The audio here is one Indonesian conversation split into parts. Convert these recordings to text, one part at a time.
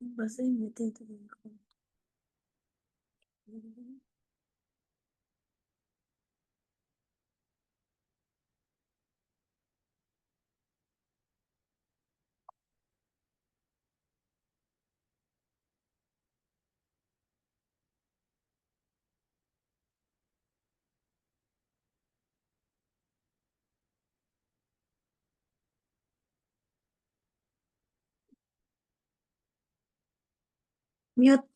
Bahasa Inggris itu. Mute.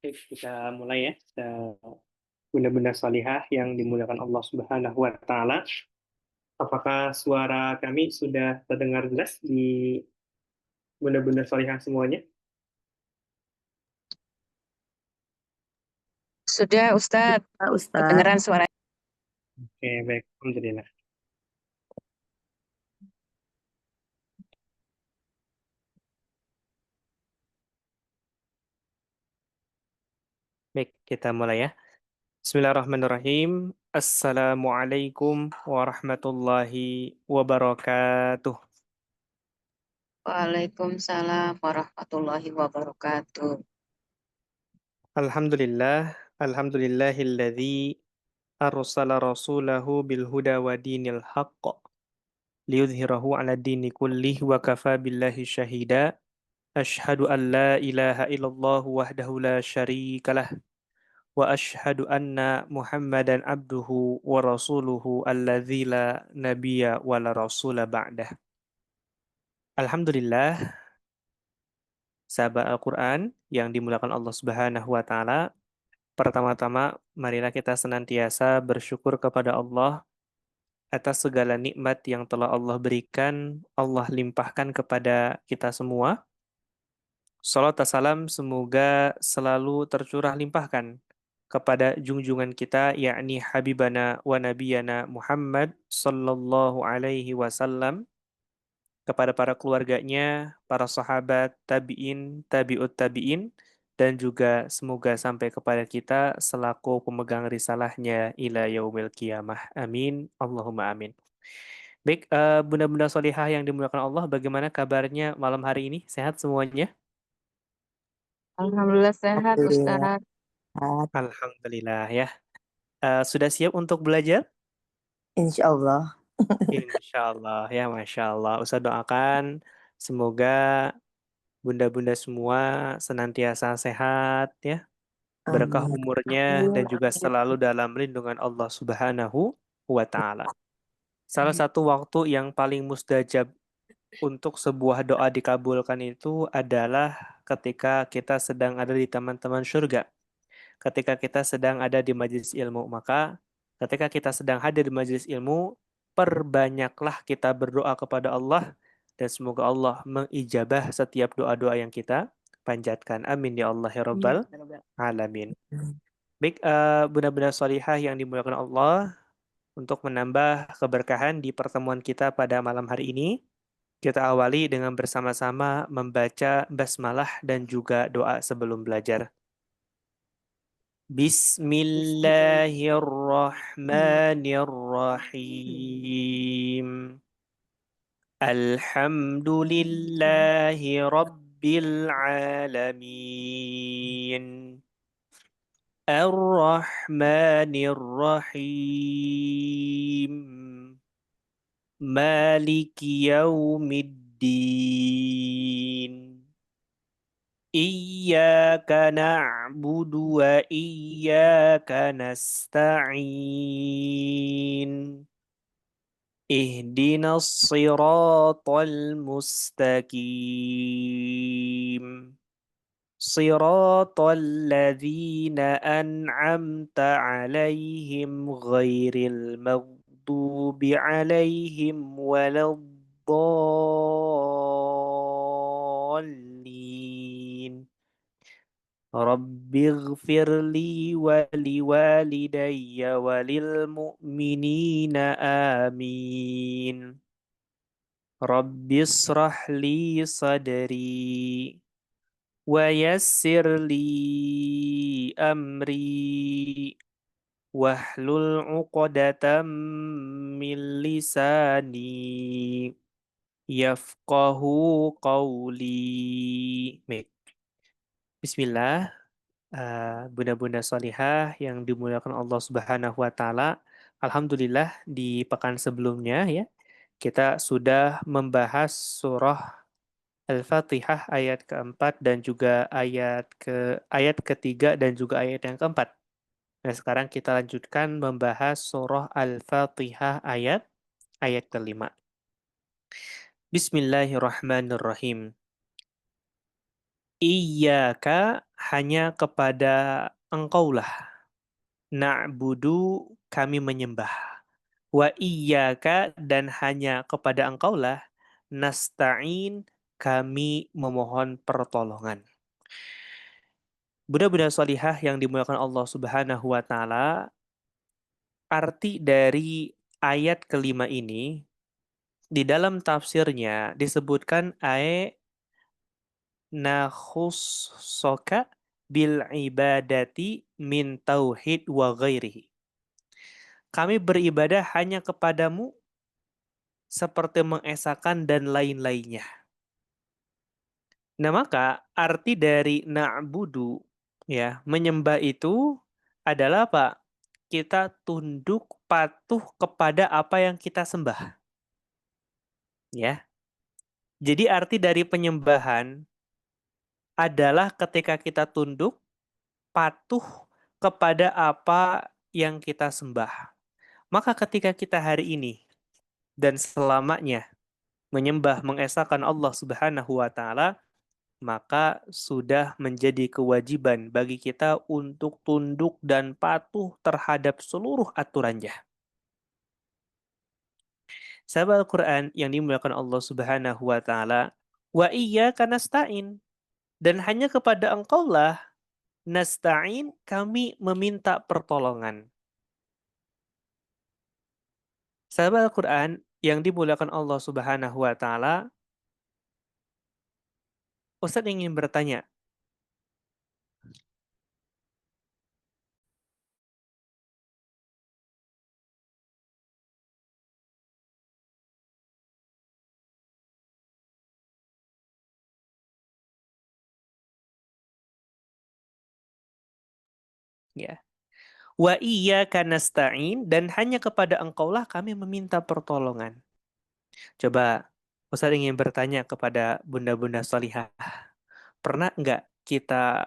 Baik, kita mulai ya. Bunda-bunda salihah yang dimuliakan Allah Subhanahu wa Ta'ala. Apakah suara kami sudah terdengar jelas di bunda-bunda salihah semuanya? Sudah, Ustadz. Pak Ustadz. Kedengeran suara. Oke, baik. Alhamdulillah. Baik, kita mulai ya. Bismillahirrahmanirrahim. Assalamualaikum warahmatullahi wabarakatuh. Waalaikumsalam warahmatullahi wabarakatuh. Alhamdulillah, alhamdulillahilladzi arsala rasulahu bil huda wa dinil haqq liyudhhirahu 'ala dini kullih wa kafa billahi syahida. Asyhadu an la ilaha illallah wahdahu la syarikalah wa asyhadu anna Muhammadan abduhu wa rasuluhu alladzi la nabiyya wa la rasula ba'dah. Alhamdulillah, sahabat Al-Quran yang dimuliakan Allah Subhanahu wa Ta'ala. Pertama-tama, marilah kita senantiasa bersyukur kepada Allah atas segala nikmat yang telah Allah berikan, Allah limpahkan kepada kita semua. Salat dan salam semoga selalu tercurah limpahkan kepada junjungan kita, yakni Habibana wa Nabiyana Muhammad sallallahu alaihi wasallam, kepada para keluarganya, para sahabat, tabi'in, tabi'ut tabi'in, dan juga semoga sampai kepada kita selaku pemegang risalahnya ila yaumil qiyamah. Amin. Allahumma amin. Baik, bunda-bunda solihah yang dimuliakan Allah, bagaimana kabarnya malam hari ini? Sehat semuanya? Alhamdulillah sehat, Alhamdulillah. Ustadz. Alhamdulillah ya. Sudah siap untuk belajar? Insya Allah. Insya Allah ya, Masya Allah. Ustaz doakan semoga bunda-bunda semua senantiasa sehat ya, berkah Amin. umurnya, dan Amin. juga Amin. selalu dalam lindungan Allah Subhanahu wa Ta'ala. Salah satu waktu yang paling mustajab untuk sebuah doa dikabulkan itu adalah ketika kita sedang ada di teman-teman surga. Ketika kita sedang ada di majelis ilmu, maka ketika kita sedang hadir di majelis ilmu, perbanyaklah kita berdoa kepada Allah, dan semoga Allah mengijabah setiap doa-doa yang kita panjatkan. Amin ya Allah ya Rabbal alamin. Baik, bunda-bunda salihah yang dimuliakan Allah, untuk menambah keberkahan di pertemuan kita pada malam hari ini, kita awali dengan bersama-sama membaca basmalah dan juga doa sebelum belajar. Bismillahirrahmanirrahim. Alhamdulillahi rabbil alamin. Ar-Rahmanir-Rahim. Maliki yaumiddin. Iyyaka na'budu wa iyyaka nasta'in. Ihdinas siratal mustaqim. Siratal ladzina an'amta 'alaihim ghairil maghdubi 'alaihim waladdallin. Rabbighfirli wa liwalidayya walil mu'minina amin. Rabbishrah li sadri wa yassir li amri wahlul 'uqdatam min lisani yafqahu qawli. Baik. Bismillah, bunda-bunda solihah yang dimuliakan Allah Subhanahu wa Ta'ala. Alhamdulillah, di pekan sebelumnya ya, kita sudah membahas surah Al-Fatihah ayat keempat dan juga ayat ketiga dan juga ayat yang keempat. Nah, sekarang kita lanjutkan membahas surah Al-Fatihah ayat kelima. Bismillahirrahmanirrahim. Iyyaka, hanya kepada engkaulah. Na'budu, kami menyembah. Wa iyyaka, dan hanya kepada engkaulah. Nasta'in, kami memohon pertolongan. Bunda-bunda salihah yang dimuliakan Allah Subhanahu wa Ta'ala, arti dari ayat kelima ini di dalam tafsirnya disebutkan nakhussoka bil ibadati min tauhid wa ghairihi. Kami beribadah hanya kepadamu seperti mengesahkan dan lain-lainnya. Nah, maka arti dari na'budu ya, menyembah itu adalah apa? kita tunduk patuh kepada apa yang kita sembah. Ya. Jadi arti dari penyembahan adalah ketika kita tunduk patuh kepada apa yang kita sembah. Maka ketika kita hari ini dan selamanya menyembah mengesahkan Allah Subhanahu wa taala, maka sudah menjadi kewajiban bagi kita untuk tunduk dan patuh terhadap seluruh aturannya. Sahabat Al-Quran yang dimuliakan Allah Subhanahu wa taala, wa iyyaka nasta'in, dan hanya kepada Engkaulah nasta'in, kami meminta pertolongan. Sahabat Al-Quran yang dimuliakan Allah Subhanahu wa taala, Ustadz ingin bertanya, ya. Wa iyyaka nasta'in, dan hanya kepada Engkaulah kami meminta pertolongan. Coba Ustadz ingin bertanya kepada bunda-bunda salihah, pernah nggak kita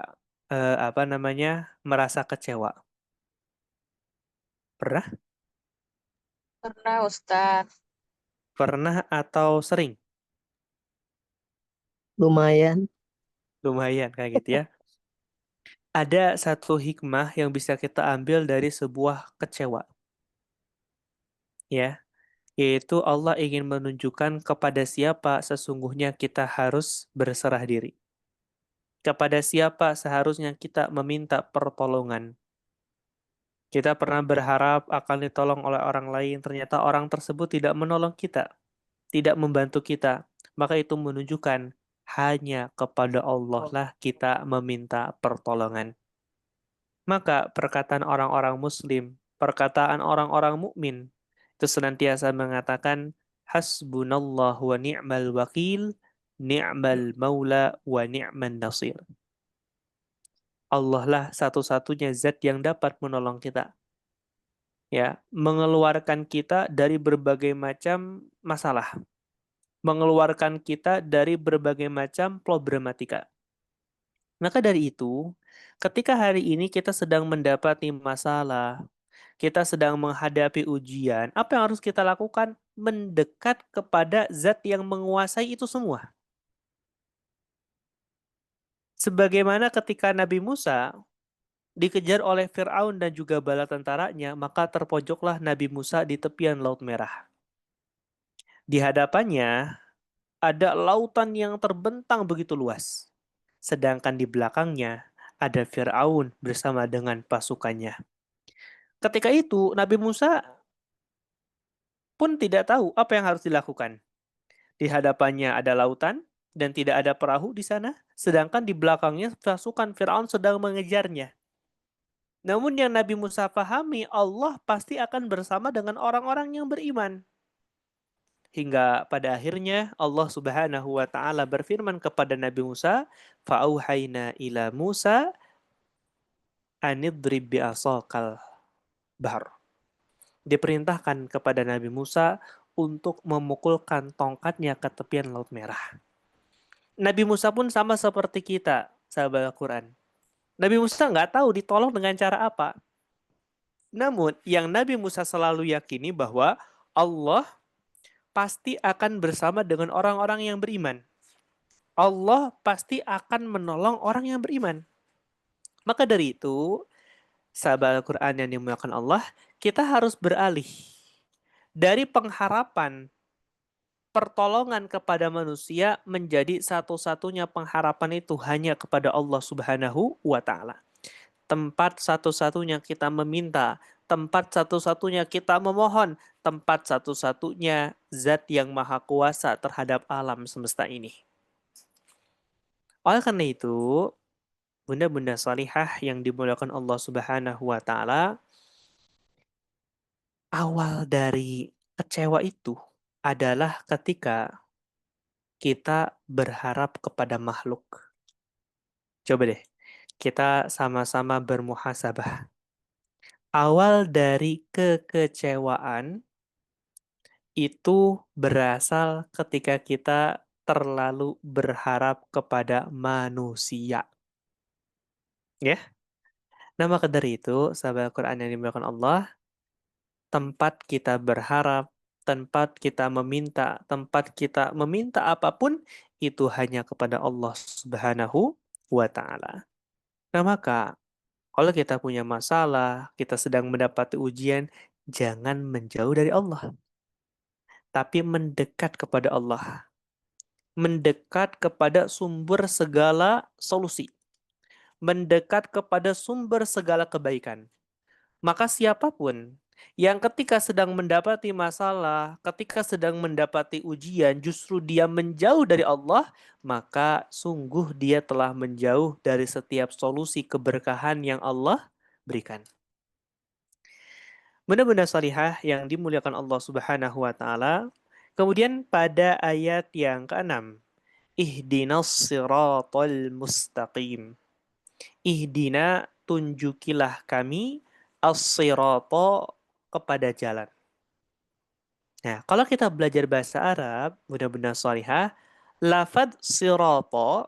merasa kecewa? Pernah? Pernah Ustadz. Pernah atau sering? Lumayan. Lumayan kayak gitu ya. Ada satu hikmah yang bisa kita ambil dari sebuah kecewa, ya, yaitu Allah ingin menunjukkan kepada siapa sesungguhnya kita harus berserah diri. Kepada siapa seharusnya kita meminta pertolongan. Kita pernah berharap akan ditolong oleh orang lain, ternyata orang tersebut tidak menolong kita, tidak membantu kita. Maka itu menunjukkan hanya kepada Allah lah kita meminta pertolongan. Maka perkataan orang-orang muslim, perkataan orang-orang mukmin itu senantiasa mengatakan hasbunallah wa ni'mal wakil, ni'mal maula wa ni'man nasir. Allah lah satu-satunya zat yang dapat menolong kita. Ya, mengeluarkan kita dari berbagai macam masalah, mengeluarkan kita dari berbagai macam problematika. Maka dari itu, ketika hari ini kita sedang mendapati masalah, kita sedang menghadapi ujian, apa yang harus kita lakukan? Mendekat kepada zat yang menguasai itu semua. Sebagaimana ketika Nabi Musa dikejar oleh Fir'aun dan juga bala tentaranya, maka terpojoklah Nabi Musa di tepian Laut Merah. Di hadapannya ada lautan yang terbentang begitu luas. Sedangkan di belakangnya ada Fir'aun bersama dengan pasukannya. Ketika itu Nabi Musa pun tidak tahu apa yang harus dilakukan. Di hadapannya ada lautan dan tidak ada perahu di sana, sedangkan di belakangnya pasukan Firaun sedang mengejarnya. Namun yang Nabi Musa pahami, Allah pasti akan bersama dengan orang-orang yang beriman. Hingga pada akhirnya Allah Subhanahu wa taala berfirman kepada Nabi Musa, "Fa'auhayna ila Musa anidrib bi'asakal bahr." Diperintahkan kepada Nabi Musa untuk memukulkan tongkatnya ke tepian Laut Merah. Nabi Musa pun sama seperti kita, sahabat Al-Quran. Nabi Musa nggak tahu ditolong dengan cara apa. Namun, yang Nabi Musa selalu yakini bahwa Allah pasti akan bersama dengan orang-orang yang beriman. Allah pasti akan menolong orang yang beriman. Maka dari itu, sahabat Al-Quran yang dimuliakan Allah, kita harus beralih dari pengharapan pertolongan kepada manusia menjadi satu-satunya pengharapan itu hanya kepada Allah Subhanahu wa taala. Tempat satu-satunya kita meminta, tempat satu-satunya kita memohon, tempat satu-satunya zat yang maha kuasa terhadap alam semesta ini. Oleh karena itu, bunda-bunda salihah yang dimuliakan Allah Subhanahu wa taala, awal dari kecewa itu adalah ketika kita berharap kepada makhluk. Coba deh, kita sama-sama bermuhasabah. Awal dari kekecewaan itu berasal ketika kita terlalu berharap kepada manusia. Ya, nah maka dari itu, sahabat Al-Quran yang dimuliakan Allah, tempat kita berharap, tempat kita meminta apapun, itu hanya kepada Allah Subhanahu wa Ta'ala. Nah maka, kalau kita punya masalah, kita sedang mendapati ujian, jangan menjauh dari Allah, tapi mendekat kepada Allah. Mendekat kepada sumber segala solusi. Mendekat kepada sumber segala kebaikan. Maka siapapun yang ketika sedang mendapati masalah, ketika sedang mendapati ujian, justru dia menjauh dari Allah, maka sungguh dia telah menjauh dari setiap solusi keberkahan yang Allah berikan. Benda-benda salihah yang dimuliakan Allah Subhanahu wa taala. Kemudian pada ayat yang ke-6, ihdinas siratal mustaqim. Ihdina, tunjukilah kami as-sirata, kepada jalan. Nah, kalau kita belajar bahasa Arab, benda-benda salihah, lafad sirata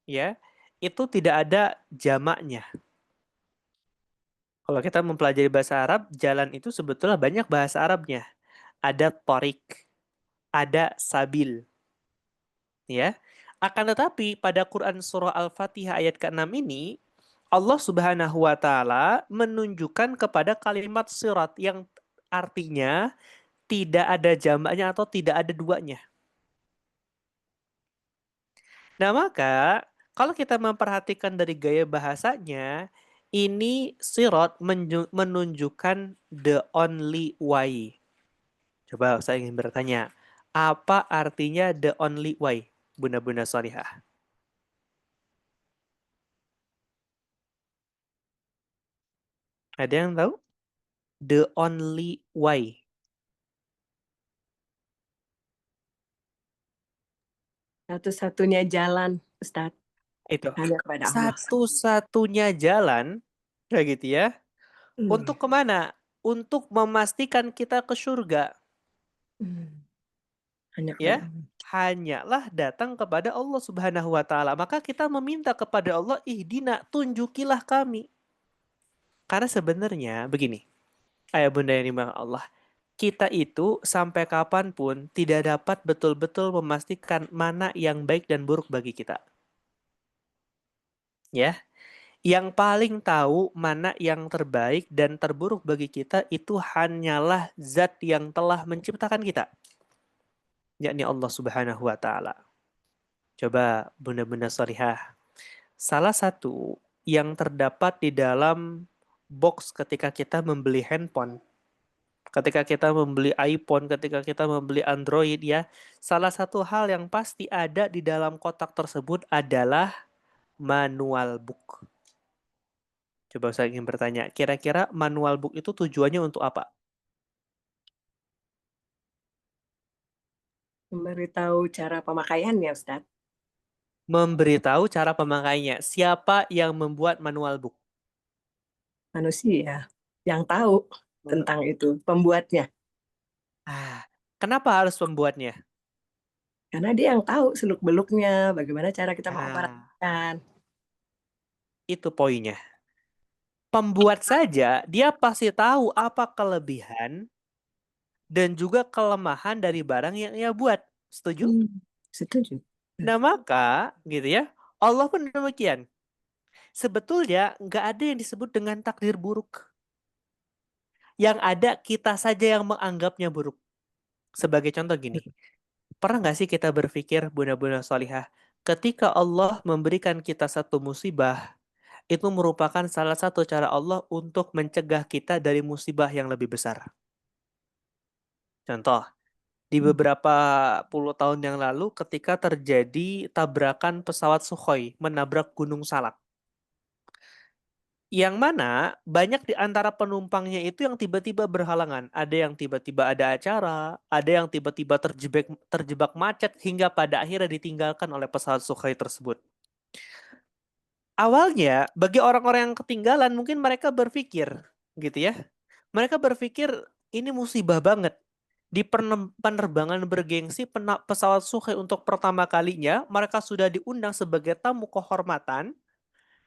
ya, itu tidak ada jamaknya. Kalau kita mempelajari bahasa Arab, jalan itu sebetulnya banyak bahasa Arabnya. Ada torik, ada sabil, ya. Akan tetapi pada Quran surah Al-Fatihah ayat ke-6 ini, Allah Subhanahu wa taala menunjukkan kepada kalimat sirat yang artinya tidak ada jamaknya atau tidak ada duanya. Nah, maka kalau kita memperhatikan dari gaya bahasanya, ini sirat menunjukkan the only way. Coba saya ingin bertanya, apa artinya the only way, bunda-bunda salihah? Ada yang tahu? The only way. Satu-satunya jalan, Ustadz, Itu. hanya kepada Allah. Satu-satunya jalan, kayak gitu ya. Untuk kemana? Untuk memastikan kita ke surga. Hanya kepada Ya, Allah. hanyalah datang kepada Allah Subhanahu wa taala. Maka kita meminta kepada Allah, ihdina, tunjukilah kami. Karena sebenarnya begini, ayah bunda yang dimaksud Allah, kita itu sampai kapanpun tidak dapat betul-betul memastikan mana yang baik dan buruk bagi kita. Ya, yang paling tahu mana yang terbaik dan terburuk bagi kita itu hanyalah Zat yang telah menciptakan kita, yakni Allah Subhanahu wa taala. Coba bunda-bunda salihah, salah satu yang terdapat di dalam box ketika kita membeli handphone, ketika kita membeli iPhone, ketika kita membeli Android ya, salah satu hal yang pasti ada di dalam kotak tersebut adalah manual book. Coba saya ingin bertanya, kira-kira manual book itu tujuannya untuk apa? Memberitahu cara pemakaiannya, Ustadz. Memberitahu cara pemakainya. Siapa yang membuat manual book? Manusia yang tahu tentang itu, pembuatnya. Kenapa harus pembuatnya? Karena dia yang tahu seluk-beluknya, bagaimana cara kita Ah, mengoperasikan. itu poinnya. Pembuat saja, dia pasti tahu apa kelebihan dan juga kelemahan dari barang yang ia buat. Setuju? Setuju. Nah, maka, gitu ya, Allah pun demikian. Sebetulnya, nggak ada yang disebut dengan takdir buruk. Yang ada, kita saja yang menganggapnya buruk. Sebagai contoh gini, pernah nggak sih kita berpikir, bunda-bunda salihah, ketika Allah memberikan kita satu musibah, itu merupakan salah satu cara Allah untuk mencegah kita dari musibah yang lebih besar. Contoh, di beberapa puluh tahun yang lalu ketika terjadi tabrakan pesawat Sukhoi menabrak Gunung Salak. Yang mana banyak di antara penumpangnya itu yang tiba-tiba berhalangan. Ada yang tiba-tiba ada acara, ada yang tiba-tiba terjebak macet hingga pada akhirnya ditinggalkan oleh pesawat Sukhoi tersebut. Awalnya, bagi orang-orang yang ketinggalan, mungkin mereka berpikir, gitu ya. Mereka berpikir ini musibah banget. Di penerbangan bergengsi pesawat Sukhoi untuk pertama kalinya, mereka sudah diundang sebagai tamu kehormatan,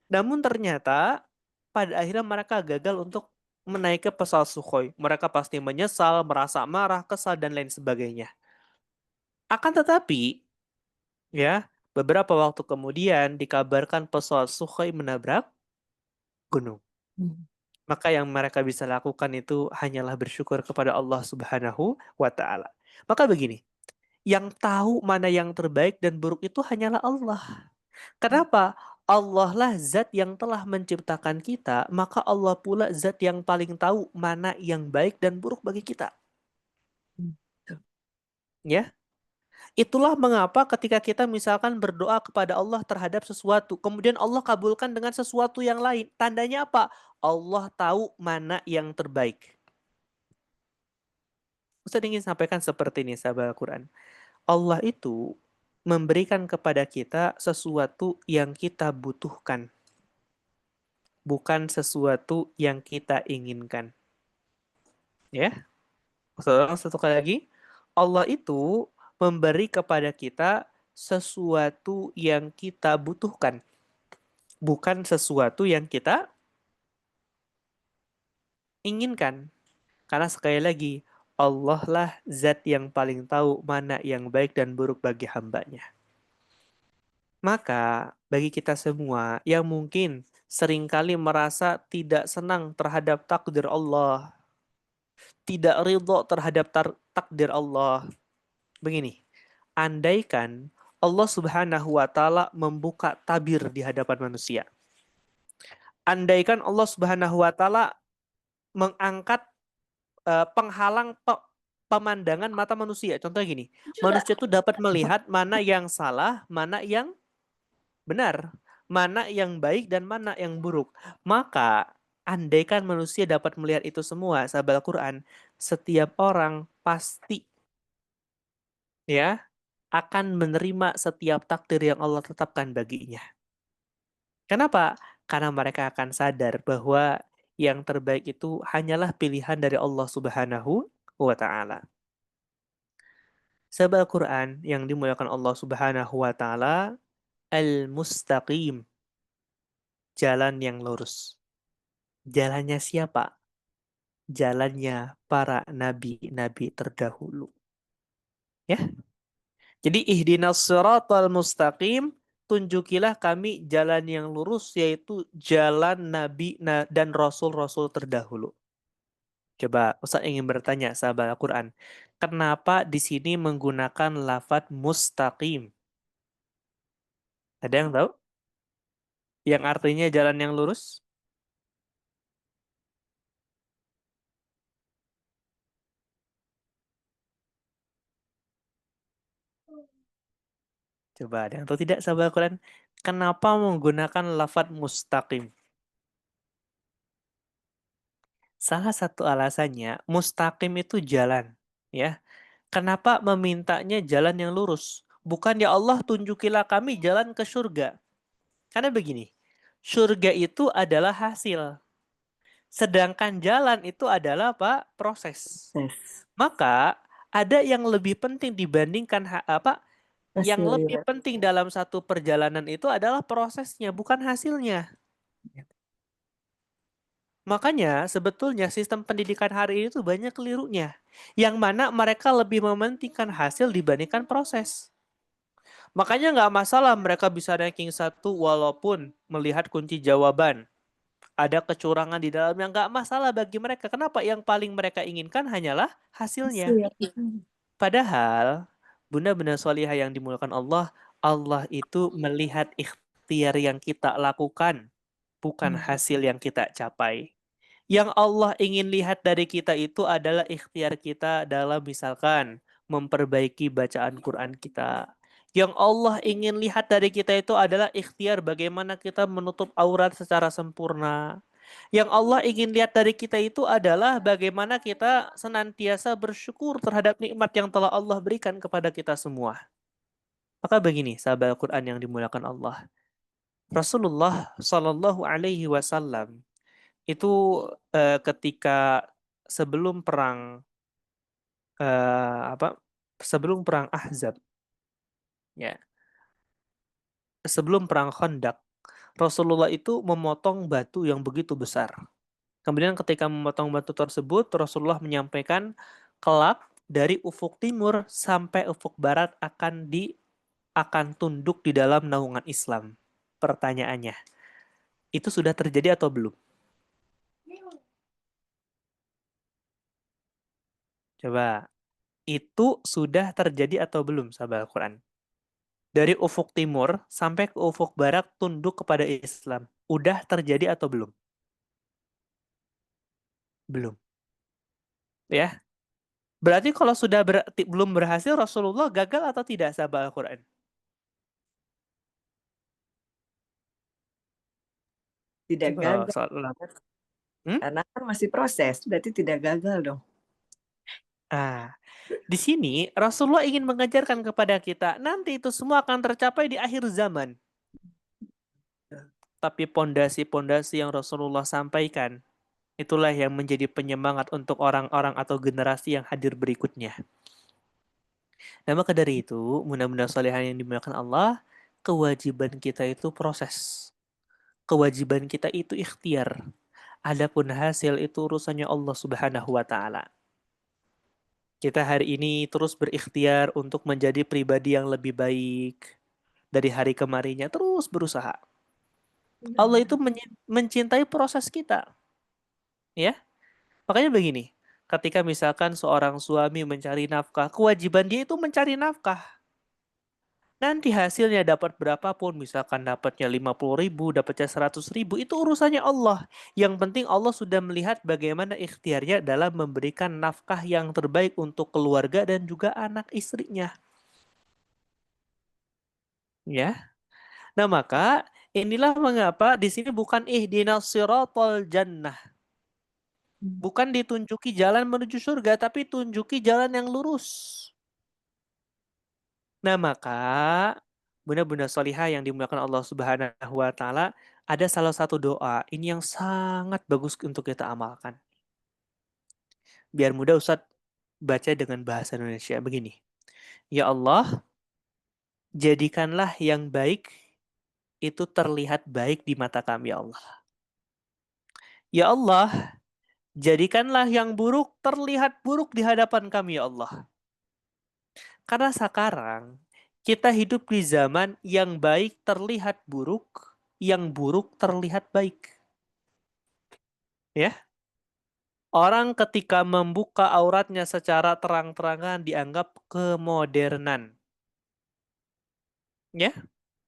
namun ternyata pada akhirnya mereka gagal untuk menaiki pesawat Sukhoi. Mereka pasti menyesal, merasa marah, kesal, dan lain sebagainya. Akan tetapi, ya, beberapa waktu kemudian dikabarkan pesawat Sukhoi menabrak gunung. Hmm. Maka yang mereka bisa lakukan itu hanyalah bersyukur kepada Allah Subhanahu wa Ta'ala. Maka begini, yang tahu mana yang terbaik dan buruk itu hanyalah Allah. Kenapa? Allah lah zat yang telah menciptakan kita, maka Allah pula zat yang paling tahu mana yang baik dan buruk bagi kita. Betul. Ya, itulah mengapa ketika kita misalkan berdoa kepada Allah terhadap sesuatu, kemudian Allah kabulkan dengan sesuatu yang lain. Tandanya apa? Allah tahu mana yang terbaik. Ustaz ingin sampaikan seperti ini, sahabat Al-Quran. Allah itu memberikan kepada kita sesuatu yang kita butuhkan, bukan sesuatu yang kita inginkan. Ya, satu kali lagi, Allah itu memberi kepada kita sesuatu yang kita butuhkan, bukan sesuatu yang kita inginkan. Karena sekali lagi, Allah lah zat yang paling tahu mana yang baik dan buruk bagi hambanya. Maka bagi kita semua yang mungkin seringkali merasa tidak senang terhadap takdir Allah, tidak ridho terhadap takdir Allah. Begini, andaikan Allah Subhanahu wa Ta'ala membuka tabir di hadapan manusia. Andaikan Allah Subhanahu wa Ta'ala mengangkat penghalang pemandangan mata manusia. Contohnya gini, manusia itu dapat melihat mana yang salah, mana yang benar, mana yang baik dan mana yang buruk. Maka andaikan manusia dapat melihat itu semua, sahabat Al-Quran, setiap orang pasti ya akan menerima setiap takdir yang Allah tetapkan baginya. Kenapa? Karena mereka akan sadar bahwa yang terbaik itu hanyalah pilihan dari Allah Subhanahu wa Ta'ala. Sahabat Al-Quran yang dimuliakan Allah Subhanahu wa Ta'ala, al-mustaqim, jalan yang lurus. Jalannya siapa? Jalannya para nabi-nabi terdahulu. Ya. Jadi ihdinas siratal mustaqim, tunjukilah kami jalan yang lurus, yaitu jalan nabi dan rasul-rasul terdahulu. Coba Ustaz ingin bertanya sahabat Al-Quran, kenapa di sini menggunakan lafadz mustaqim? Ada yang tahu? Yang artinya jalan yang lurus? Coba ada yang tahu tidak sahabat Al-Quran? Kenapa menggunakan lafadz mustaqim? Salah satu alasannya, mustaqim itu jalan. Ya. Kenapa memintanya jalan yang lurus? Bukan ya Allah tunjukilah kami jalan ke surga. Karena begini, surga itu adalah hasil. Sedangkan jalan itu adalah apa? Proses. Yes. Maka ada yang lebih penting dibandingkan yang lebih Hasilnya. penting dalam satu perjalanan itu adalah prosesnya, bukan hasilnya. Makanya sebetulnya sistem pendidikan hari ini tuh banyak kelirunya. Yang mana mereka lebih mementingkan hasil dibandingkan proses. Makanya nggak masalah mereka bisa ranking 1 walaupun melihat kunci jawaban. Ada kecurangan di dalamnya, nggak masalah bagi mereka. Kenapa? Yang paling mereka inginkan hanyalah hasilnya. Hasil. Padahal, bunda-bunda solihah yang dimuliakan Allah, Allah itu melihat ikhtiar yang kita lakukan, bukan hasil yang kita capai. Yang Allah ingin lihat dari kita itu adalah ikhtiar kita dalam misalkan memperbaiki bacaan Quran kita. Yang Allah ingin lihat dari kita itu adalah ikhtiar bagaimana kita menutup aurat secara sempurna. Yang Allah ingin lihat dari kita itu adalah bagaimana kita senantiasa bersyukur terhadap nikmat yang telah Allah berikan kepada kita semua. Maka begini, sahabat Al-Quran yang dimuliakan Allah. Rasulullah Shallallahu Alaihi Wasallam itu ketika sebelum perang sebelum perang Ahzab, ya, sebelum perang Khandaq, Rasulullah itu memotong batu yang begitu besar. Kemudian ketika memotong batu tersebut, Rasulullah menyampaikan kelak dari ufuk timur sampai ufuk barat akan tunduk di dalam naungan Islam. Pertanyaannya, itu sudah terjadi atau belum? Coba, itu sudah terjadi atau belum, sahabat Al-Quran? Dari ufuk timur sampai ke ufuk barat tunduk kepada Islam. Udah terjadi atau belum? Belum. Ya. Berarti kalau sudah belum berhasil, Rasulullah gagal atau tidak, sahabat Al-Quran? Tidak Oh, gagal. Hmm? Karena kan masih proses, berarti tidak gagal dong. Di sini Rasulullah ingin mengajarkan kepada kita, nanti itu semua akan tercapai di akhir zaman. Tapi pondasi-pondasi yang Rasulullah sampaikan, itulah yang menjadi penyemangat untuk orang-orang atau generasi yang hadir berikutnya. Nah, maka dari itu, mudah-mudahan solehan yang dimuliakan Allah, kewajiban kita itu proses. Kewajiban kita itu ikhtiar. Adapun hasil itu urusannya Allah Subhanahu wa taala. Kita hari ini terus berikhtiar untuk menjadi pribadi yang lebih baik dari hari kemarinnya, terus berusaha. Allah itu mencintai proses kita, ya. Makanya begini, ketika misalkan seorang suami mencari nafkah, kewajiban dia itu mencari nafkah. Nanti hasilnya dapat berapapun, misalkan dapatnya 50.000, dapatnya 100.000, itu urusannya Allah. Yang penting Allah sudah melihat bagaimana ikhtiarnya dalam memberikan nafkah yang terbaik untuk keluarga dan juga anak istrinya. Ya. Nah, maka inilah mengapa di sini bukan ihdinas siratal jannah. Bukan ditunjuki jalan menuju surga, tapi tunjuki jalan yang lurus. Nah, maka bunda-bunda solihah yang dimuliakan Allah Subhanahu wa taala, ada salah satu doa ini yang sangat bagus untuk kita amalkan. Biar mudah Ustadz baca dengan bahasa Indonesia begini. Ya Allah, jadikanlah yang baik itu terlihat baik di mata kami ya Allah. Ya Allah, jadikanlah yang buruk terlihat buruk di hadapan kami ya Allah. Karena sekarang kita hidup di zaman yang baik terlihat buruk, yang buruk terlihat baik. Ya, orang ketika membuka auratnya secara terang-terangan dianggap kemodernan. Ya,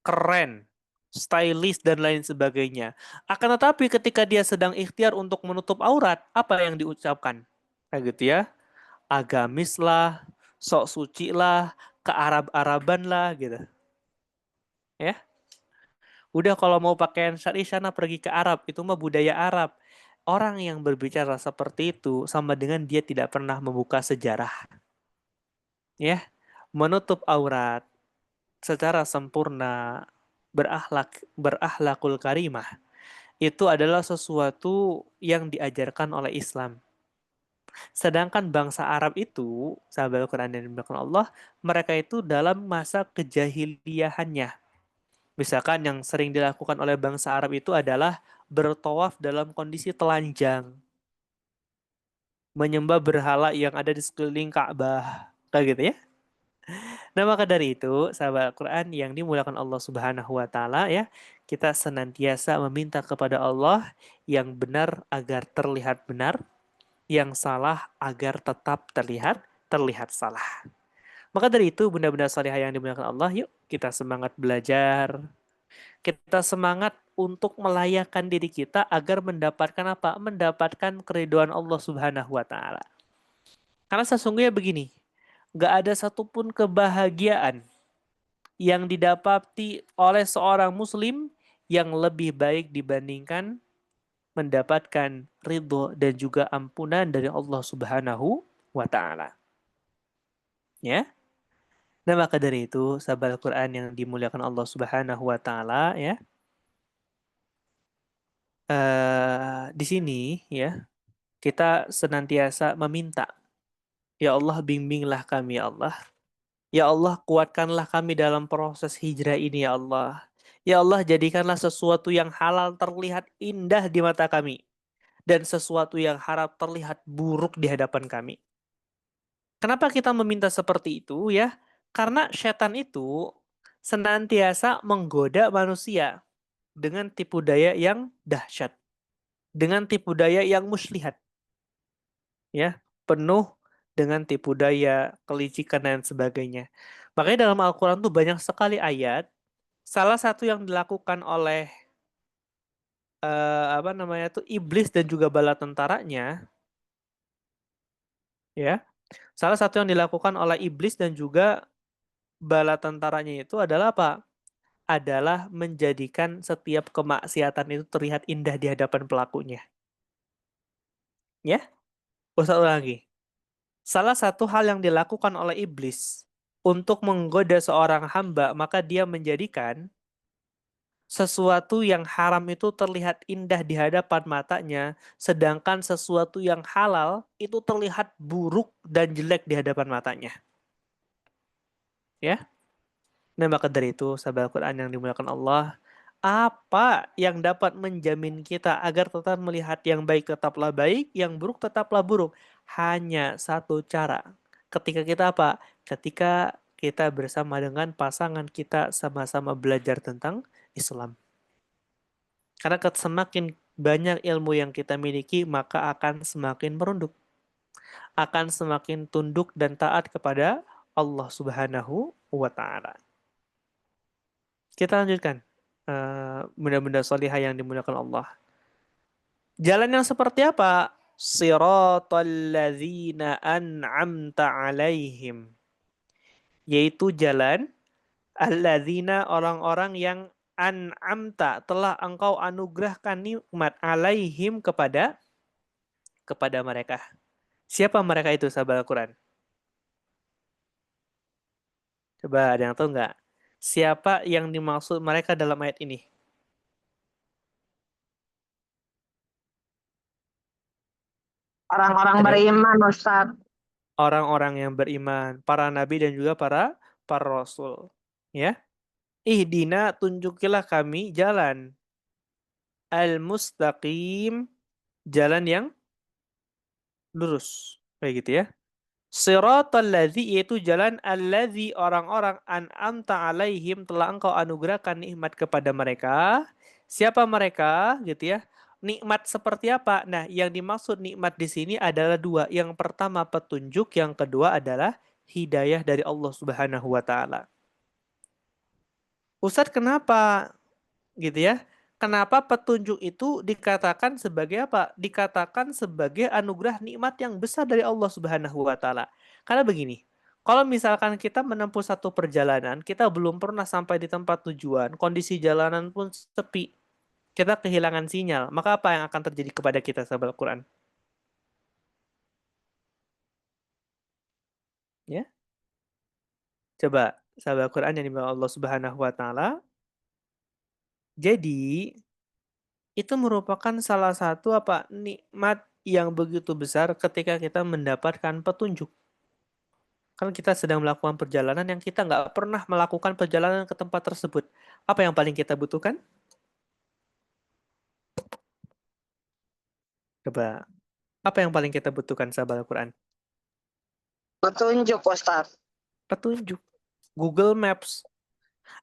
keren, stylish dan lain sebagainya. Akan tetapi ketika dia sedang ikhtiar untuk menutup aurat, apa yang diucapkan? Kayak gitu ya. Agamis lah, sok suci lah, kearab-araban lah gitu. Ya. Udah kalau mau pakaian syar'i sana pergi ke Arab, itu mah budaya Arab. Orang yang berbicara seperti itu sama dengan dia tidak pernah membuka sejarah. Ya, menutup aurat secara sempurna, berakhlakul karimah, itu adalah sesuatu yang diajarkan oleh Islam. Sedangkan bangsa Arab itu, sahabat Al-Quran dan dimuliakan Allah, mereka itu dalam masa kejahiliahannya. Misalkan yang sering dilakukan oleh bangsa Arab itu adalah bertawaf dalam kondisi telanjang, menyembah berhala yang ada di sekeliling Ka'bah, kayak gitu ya. Nah, maka dari itu, sahabat Al-Quran yang dimuliakan Allah Subhanahu wa taala ya, kita senantiasa meminta kepada Allah yang benar agar terlihat benar, yang salah agar tetap terlihat salah. Maka dari itu, bunda-bunda salihah yang dimuliakan Allah, yuk kita semangat belajar. Kita semangat untuk melayakkan diri kita agar mendapatkan apa? Mendapatkan keridhaan Allah Subhanahu wa taala. Karena sesungguhnya begini, gak ada satupun kebahagiaan yang didapati oleh seorang muslim yang lebih baik dibandingkan mendapatkan ridho dan juga ampunan dari Allah Subhanahu wa taala. Ya. Nah, maka dari itu, sahabat Al-Quran yang dimuliakan Allah Subhanahu wa taala ya, di sini ya kita senantiasa meminta, ya Allah bimbinglah kami ya Allah. Ya Allah kuatkanlah kami dalam proses hijrah ini ya Allah. Ya Allah jadikanlah sesuatu yang halal terlihat indah di mata kami dan sesuatu yang haram terlihat buruk di hadapan kami. Kenapa kita meminta seperti itu ya? Karena setan itu senantiasa menggoda manusia dengan tipu daya yang dahsyat, dengan tipu daya yang muslihat, ya, penuh dengan tipu daya, kelicikan dan sebagainya. Makanya dalam Al-Qur'an tuh banyak sekali ayat, salah satu yang dilakukan oleh apa namanya tuh iblis dan juga bala tentaranya, ya. Salah satu yang dilakukan oleh iblis dan juga bala tentaranya itu adalah apa? Adalah menjadikan setiap kemaksiatan itu terlihat indah di hadapan pelakunya. Ya, usah ulang lagi. Salah satu hal yang dilakukan oleh iblis untuk menggoda seorang hamba, maka dia menjadikan sesuatu yang haram itu terlihat indah di hadapan matanya, sedangkan sesuatu yang halal itu terlihat buruk dan jelek di hadapan matanya. Ya. Nah, maka dari itu, sahabat Al-Quran yang dimuliakan Allah, apa yang dapat menjamin kita agar tetap melihat yang baik tetaplah baik, yang buruk tetaplah buruk? Hanya satu cara. Ketika kita apa? Ketika kita bersama dengan pasangan kita sama-sama belajar tentang Islam. Karena semakin banyak ilmu yang kita miliki, maka akan semakin merunduk. Akan semakin tunduk dan taat kepada Allah Subhanahu wa Ta'ala. Kita lanjutkan. Benda-benda solihah yang dimuliakan Allah. Jalan yang seperti apa? Siratal ladzina an'amta alaihim. Yaitu jalan alladzina orang-orang yang an'amta telah engkau anugerahkan nikmat alaihim kepada mereka. Siapa mereka itu sahabat Al-Quran? Coba ada yang tahu nggak? Siapa yang dimaksud mereka dalam ayat ini? Orang-orang Ada beriman, Ustaz. orang-orang yang beriman, para nabi dan juga para rasul. Ya. Ihdina tunjukilah kami jalan al-mustaqim, jalan yang lurus. Kayak gitu ya. Siratal ladzi yaitu jalan alladzi orang-orang an'amta alaihim telah engkau anugerahkan nikmat kepada mereka. Siapa mereka gitu ya? Nikmat seperti apa? Nah, yang dimaksud nikmat di sini adalah dua. Yang pertama petunjuk, yang kedua adalah hidayah dari Allah Subhanahu wa taala. Ustadz, kenapa gitu ya? Kenapa petunjuk itu dikatakan sebagai apa? Dikatakan sebagai anugerah nikmat yang besar dari Allah Subhanahu wa taala. Karena begini, kalau misalkan kita menempuh satu perjalanan, kita belum pernah sampai di tempat tujuan, kondisi jalanan pun sepi, kita kehilangan sinyal, maka apa yang akan terjadi kepada kita sahabat Al-Quran? Ya, coba sahabat Al-Quran yang dimaksud Allah Subhanahu wa taala. Jadi, itu merupakan salah satu apa nikmat yang begitu besar ketika kita mendapatkan petunjuk. Kan kita sedang melakukan perjalanan yang kita nggak pernah melakukan perjalanan ke tempat tersebut. Apa yang paling kita butuhkan? Coba, apa yang paling kita butuhkan sahabat Al-Quran? Petunjuk, Ustaz. Petunjuk. Google Maps.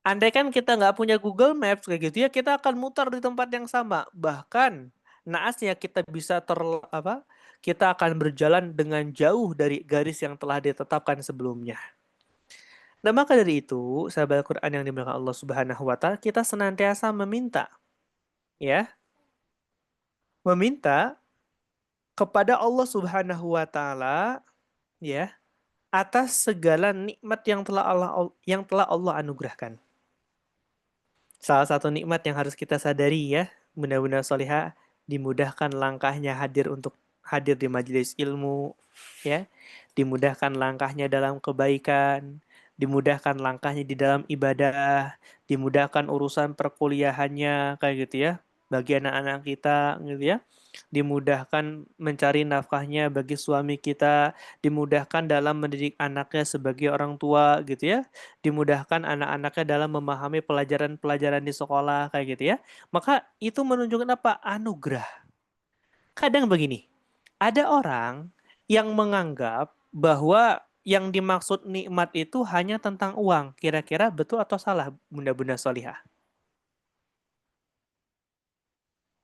Andai kan kita nggak punya Google Maps kayak gitu ya, kita akan mutar di tempat yang sama. Bahkan naasnya kita bisa kita akan berjalan dengan jauh dari garis yang telah ditetapkan sebelumnya. Nah, maka dari itu, sahabat Al-Quran yang dimuliakan Allah Subhanahu wa taala, kita senantiasa meminta, ya, meminta kepada Allah Subhanahu wa taala, ya, atas segala nikmat yang telah Allah anugerahkan. Salah satu nikmat yang harus kita sadari ya, benda-benda solihah dimudahkan langkahnya hadir di majelis ilmu, ya, dimudahkan langkahnya dalam kebaikan, dimudahkan langkahnya di dalam ibadah, dimudahkan urusan perkuliahannya, kayak gitu ya. bagi anak-anak kita gitu ya. Dimudahkan mencari nafkahnya bagi suami kita, dimudahkan dalam mendidik anaknya sebagai orang tua gitu ya, dimudahkan anak-anaknya dalam memahami pelajaran-pelajaran di sekolah kayak gitu ya. Maka itu menunjukkan apa? Anugerah. Kadang begini, ada orang yang menganggap bahwa yang dimaksud nikmat itu hanya tentang uang. Kira-kira betul atau salah, Bunda-Bunda Solihah?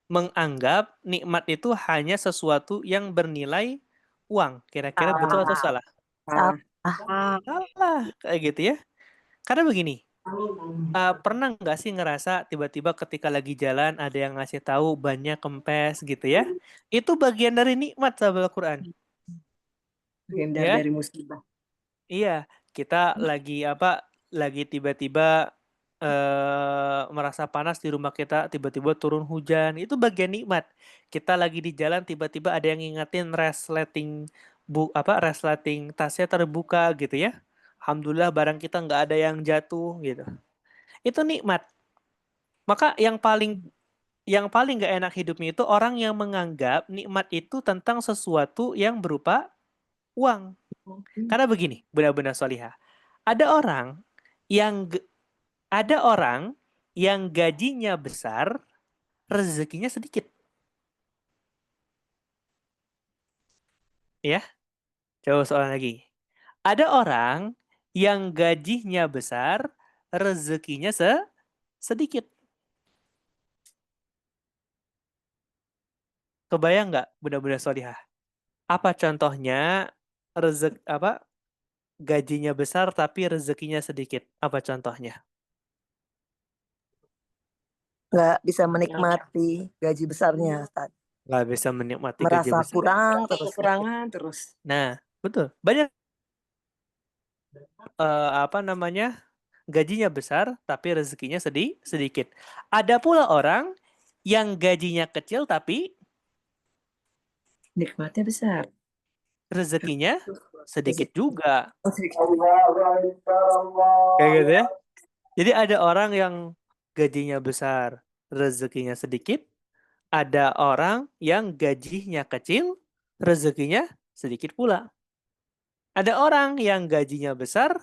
Menganggap nikmat itu hanya sesuatu yang bernilai uang. Kira-kira betul atau Salah. salah? Salah. Salah, kayak gitu ya. Karena begini, pernah nggak sih ngerasa tiba-tiba ketika lagi jalan ada yang ngasih tahu banyak kempes gitu ya? Itu bagian dari nikmat sahabat Al-Quran. Hindar Ya, dari musibah. iya. Kita lagi apa? Lagi tiba-tiba merasa panas di rumah kita, tiba-tiba turun hujan. Itu bagian nikmat. Kita lagi di jalan, tiba-tiba ada yang ngingetin resleting tasnya terbuka gitu ya. Alhamdulillah barang kita nggak ada yang jatuh gitu. Itu nikmat. Maka yang paling nggak enak hidupnya itu orang yang menganggap nikmat itu tentang sesuatu yang berupa uang. Karena begini, benar-benar solihah. Ada orang yang ada orang yang gajinya besar, rezekinya sedikit. Ya, coba soal lagi. Ada orang yang gajinya besar, rezekinya sedikit. Kebayang nggak, benar-benar solihah? Apa contohnya gajinya besar tapi rezekinya sedikit? Apa contohnya? Nggak bisa menikmati gaji besarnya, Ustaz. Nggak bisa menikmati gaji Merasa besar. kurang terus. Kekurangan terus. Nah, betul. Banyak gajinya besar tapi rezekinya sedikit. Ada pula orang yang gajinya kecil tapi Nikmatnya besar. rezekinya sedikit juga. Subhanallah. Kayak gitu ya. Jadi ada orang yang gajinya besar, rezekinya sedikit. Ada orang yang gajinya kecil, rezekinya sedikit pula. Ada orang yang gajinya besar,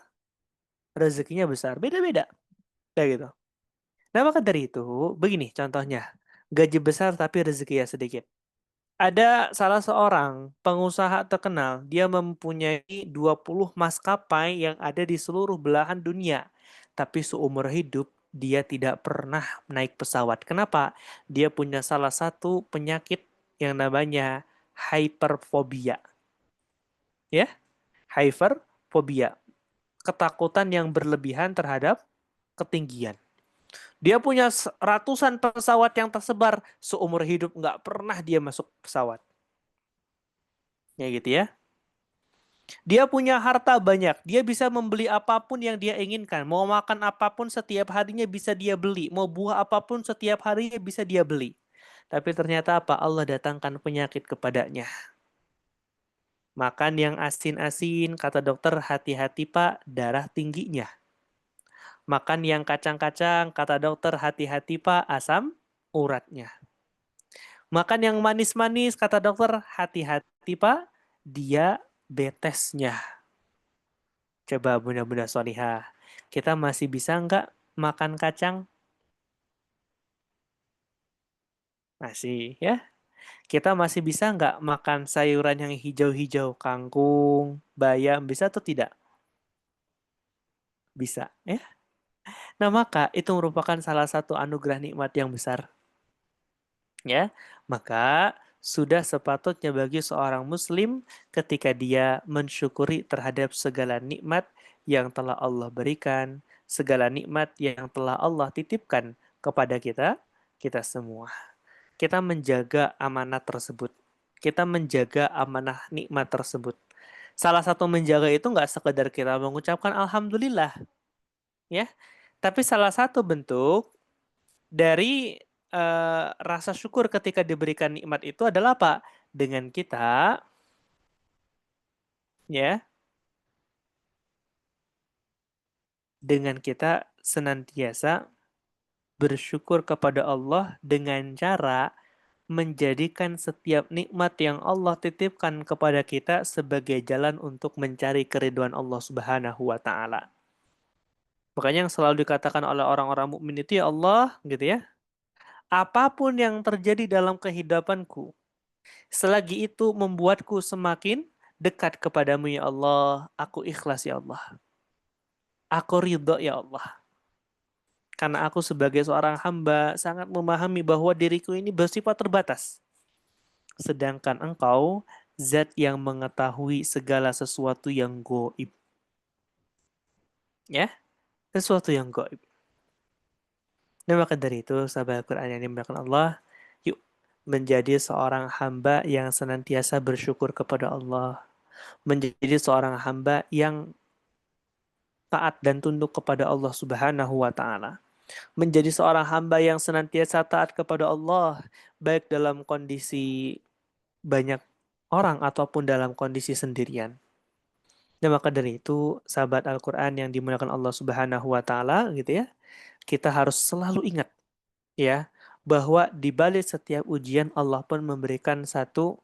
rezekinya besar. Beda-beda. Kayak gitu. Nah, maka dari itu, begini contohnya. Gaji besar tapi rezekinya sedikit. Ada salah seorang pengusaha terkenal, dia mempunyai 20 maskapai yang ada di seluruh belahan dunia. Tapi seumur hidup, dia tidak pernah naik pesawat. Kenapa? Dia punya salah satu penyakit yang namanya hyperfobia. Ya, hyperfobia. Ketakutan yang berlebihan terhadap ketinggian. Dia punya ratusan pesawat yang tersebar. Seumur hidup nggak pernah dia masuk pesawat. Ya gitu ya. Dia punya harta banyak. Dia bisa membeli apapun yang dia inginkan. Mau makan apapun setiap harinya bisa dia beli. Mau buah apapun setiap harinya bisa dia beli. Tapi ternyata apa? Allah datangkan penyakit kepadanya. Makan yang asin-asin, kata dokter, hati-hati Pak, darah tingginya. Makan yang kacang-kacang, kata dokter, hati-hati Pak, asam uratnya. Makan yang manis-manis, kata dokter, hati-hati Pak, diabetesnya. Coba bunda-bunda solihah, kita masih bisa nggak makan kacang? Masih ya. Kita masih bisa nggak makan sayuran yang hijau-hijau, kangkung, bayam, bisa atau tidak? Bisa ya. Nah maka itu merupakan salah satu anugerah nikmat yang besar. Ya, maka sudah sepatutnya bagi seorang muslim ketika dia mensyukuri terhadap segala nikmat yang telah Allah berikan, segala nikmat yang telah Allah titipkan kepada kita semua. Kita menjaga amanah tersebut. Kita menjaga amanah nikmat tersebut. Salah satu menjaga itu nggak sekedar kita mengucapkan alhamdulillah, ya. Tapi salah satu bentuk dari rasa syukur ketika diberikan nikmat itu adalah apa? Dengan kita, ya, dengan kita senantiasa bersyukur kepada Allah dengan cara menjadikan setiap nikmat yang Allah titipkan kepada kita sebagai jalan untuk mencari keriduan Allah Subhanahu wa taala. Makanya yang selalu dikatakan oleh orang-orang mukmin itu, ya Allah, gitu ya, apapun yang terjadi dalam kehidupanku, selagi itu membuatku semakin dekat kepadamu ya Allah, aku ikhlas ya Allah. Aku ridho ya Allah. Karena aku sebagai seorang hamba sangat memahami bahwa diriku ini bersifat terbatas. Sedangkan engkau zat yang mengetahui segala sesuatu yang goib. Ya, sesuatu yang goib. Dan maka dari itu, sahabat Al-Quran yang dimuliakan Allah, yuk menjadi seorang hamba yang senantiasa bersyukur kepada Allah. Menjadi seorang hamba yang taat dan tunduk kepada Allah Subhanahu wa taala. Menjadi seorang hamba yang senantiasa taat kepada Allah, baik dalam kondisi banyak orang ataupun dalam kondisi sendirian. Dan maka dari itu, sahabat Al-Quran yang dimuliakan Allah Subhanahu wa taala gitu ya, kita harus selalu ingat ya bahwa di balik setiap ujian Allah pun memberikan satu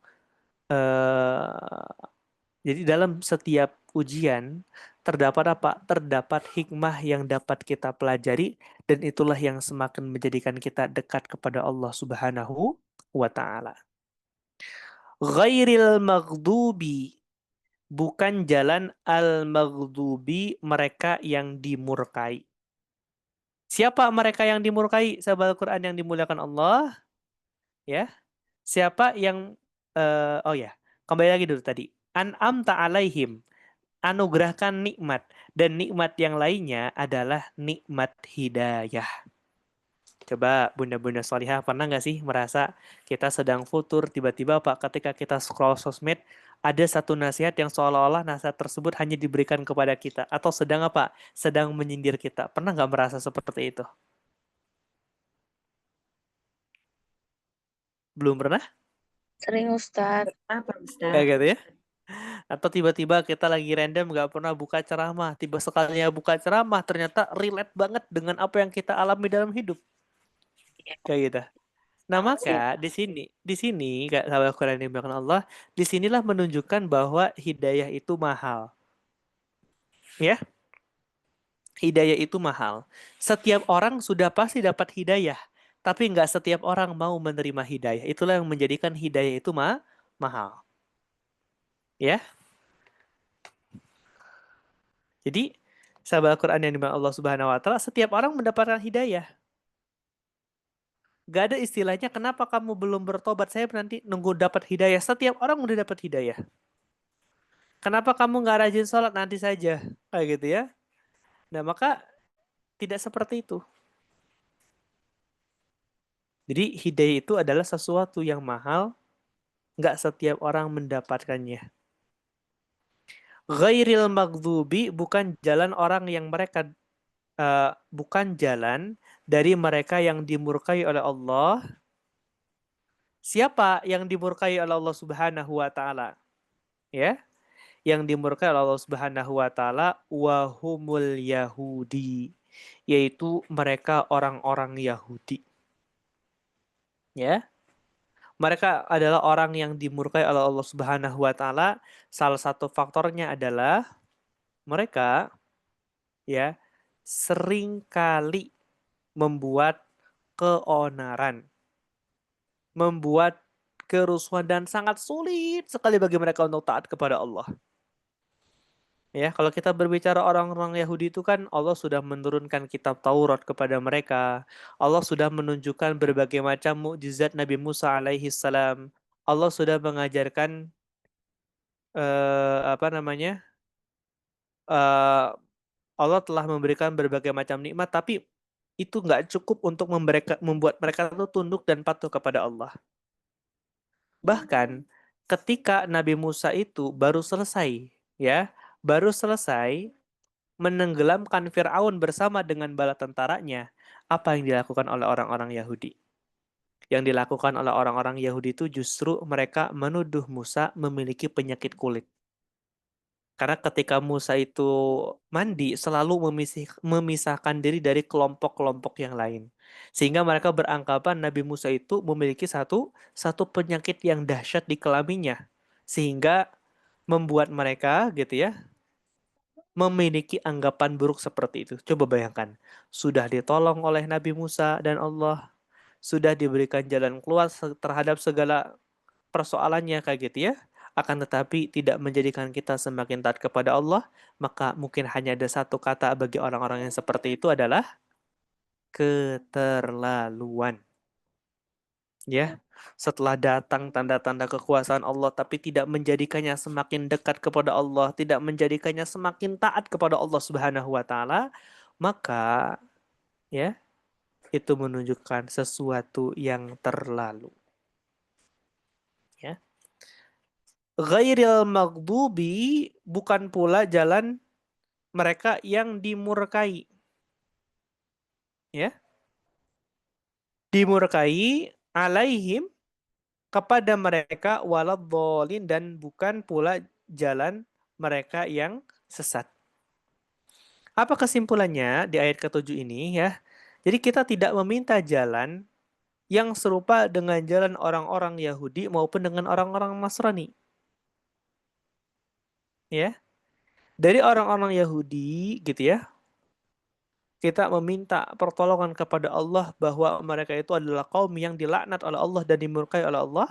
jadi dalam setiap ujian terdapat apa? Terdapat hikmah yang dapat kita pelajari dan itulah yang semakin menjadikan kita dekat kepada Allah Subhanahu wa taala. Ghairil maghdubi, bukan jalan al-maghdubi, mereka yang dimurkai. Siapa mereka yang dimurkai? Sahabat Al-Quran yang dimuliakan Allah, ya. Siapa yang oh ya, kembali lagi dulu tadi. An'amta alaihim, anugerahkan nikmat, dan nikmat yang lainnya adalah nikmat hidayah. Coba bunda-bunda solihah pernah nggak sih merasa kita sedang futur, tiba-tiba Pak ketika kita scroll sosmed ada satu nasihat yang seolah-olah nasihat tersebut hanya diberikan kepada kita atau sedang apa? Sedang menyindir kita. Pernah nggak merasa seperti itu? Belum pernah? Sering Ustadz. Apa, Kayak Ustaz? gitu ya? Atau tiba-tiba kita lagi random nggak pernah buka ceramah, tiba sekalinya buka ceramah ternyata relate banget dengan apa yang kita alami dalam hidup. Kayak gitu. Nah, maka di sini Kak sahabat Quran yang dimuliakan Allah, disinilah menunjukkan bahwa hidayah itu mahal. Ya, hidayah itu mahal. Setiap orang sudah pasti dapat hidayah, tapi nggak setiap orang mau menerima hidayah. Itulah yang menjadikan hidayah itu mahal. Ya, jadi sahabat Quran yang dimuliakan Allah Subhanahu Wa Taala, setiap orang mendapatkan hidayah. Gak ada istilahnya kenapa kamu belum bertobat, saya nanti nunggu dapat hidayah. Setiap orang udah dapat hidayah. Kenapa kamu nggak rajin sholat, nanti saja. Kayak gitu ya. Nah, maka tidak seperti itu. Jadi hidayah itu adalah sesuatu yang mahal, nggak setiap orang mendapatkannya. Ghairil maghdubi, bukan jalan orang yang mereka bukan jalan dari mereka yang dimurkai oleh Allah. Siapa yang dimurkai oleh Allah Subhanahu wa taala? Ya, yang dimurkai oleh Allah Subhanahu wa taala wahumul Yahudi, yaitu mereka orang-orang Yahudi. Ya. Mereka adalah orang yang dimurkai oleh Allah Subhanahu wa taala. Salah satu faktornya adalah mereka ya seringkali membuat keonaran, membuat kerusuhan dan sangat sulit sekali bagi mereka untuk taat kepada Allah. Ya, kalau kita berbicara orang-orang Yahudi itu kan Allah sudah menurunkan kitab Taurat kepada mereka. Allah sudah menunjukkan berbagai macam mukjizat Nabi Musa alaihi salam. Allah sudah mengajarkan apa namanya? eh, Allah telah memberikan berbagai macam nikmat, tapi itu nggak cukup untuk membuat mereka itu tunduk dan patuh kepada Allah. Bahkan ketika Nabi Musa itu baru selesai menenggelamkan Firaun bersama dengan bala tentaranya, apa yang dilakukan oleh orang-orang Yahudi? Yang dilakukan oleh orang-orang Yahudi itu justru mereka menuduh Musa memiliki penyakit kulit. Karena ketika Musa itu mandi, selalu memisahkan diri dari kelompok-kelompok yang lain. Sehingga mereka beranggapan Nabi Musa itu memiliki satu penyakit yang dahsyat di kelaminnya. Sehingga membuat mereka gitu ya, memiliki anggapan buruk seperti itu. Coba bayangkan, sudah ditolong oleh Nabi Musa dan Allah, sudah diberikan jalan keluar terhadap segala persoalannya kayak gitu ya, akan tetapi tidak menjadikan kita semakin taat kepada Allah, maka mungkin hanya ada satu kata bagi orang-orang yang seperti itu adalah keterlaluan. Ya, setelah datang tanda-tanda kekuasaan Allah, tapi tidak menjadikannya semakin dekat kepada Allah, tidak menjadikannya semakin taat kepada Allah Subhanahu wa Ta'ala, maka ya, itu menunjukkan sesuatu yang terlalu. Ya. Ghairil maghdubi, bukan pula jalan mereka yang dimurkai. Ya. Dimurkai alaihim, kepada mereka, waladhdallin, dan bukan pula jalan mereka yang sesat. Apa kesimpulannya di ayat ke-7 ini ya? Jadi kita tidak meminta jalan yang serupa dengan jalan orang-orang Yahudi maupun dengan orang-orang Nasrani. Ya. Dari orang-orang Yahudi gitu ya, kita meminta pertolongan kepada Allah bahwa mereka itu adalah kaum yang dilaknat oleh Allah dan dimurkai oleh Allah.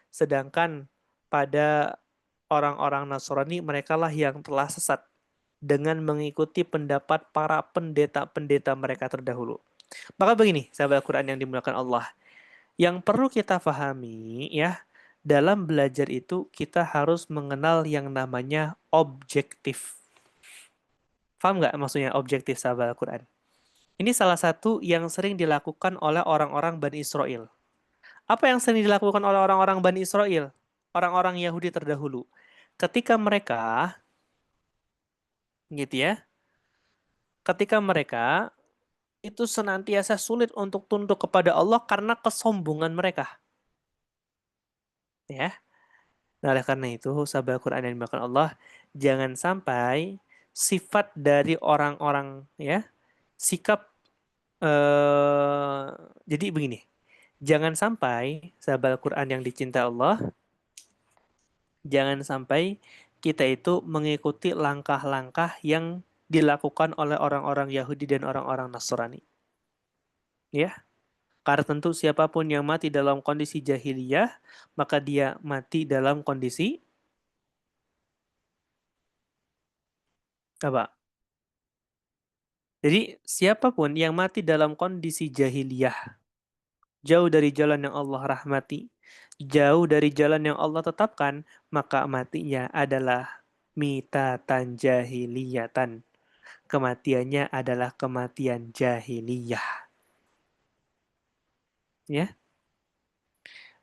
Sedangkan pada orang-orang Nasrani, merekalah yang telah sesat dengan mengikuti pendapat para pendeta-pendeta mereka terdahulu. Maka begini, sahabat Al-Quran yang dimuliakan Allah, yang perlu kita pahami ya, dalam belajar itu kita harus mengenal yang namanya objektif. Paham nggak maksudnya objektif, sahabat Al-Quran? Ini salah satu yang sering dilakukan oleh orang-orang Bani Israel. Apa yang sering dilakukan oleh orang-orang Bani Israel? Orang-orang Yahudi terdahulu. Ketika mereka, gitu ya, ketika mereka itu senantiasa sulit untuk tunduk kepada Allah karena kesombongan mereka. Ya. Nah, oleh karena itu, sahabat Al-Quran yang dimakan Allah, jangan sampai sifat dari orang-orang ya, sikap jadi begini, jangan sampai sahabat Al-Quran yang dicinta Allah, jangan sampai kita itu mengikuti langkah-langkah yang dilakukan oleh orang-orang Yahudi dan orang-orang Nasrani. Ya, karena tentu siapapun yang mati dalam kondisi jahiliyah, maka dia mati dalam kondisi apa? Jadi siapapun yang mati dalam kondisi jahiliyah, jauh dari jalan yang Allah rahmati, jauh dari jalan yang Allah tetapkan, maka matinya adalah mitatan jahiliyatan. Kematiannya adalah kematian jahiliyah. Ya.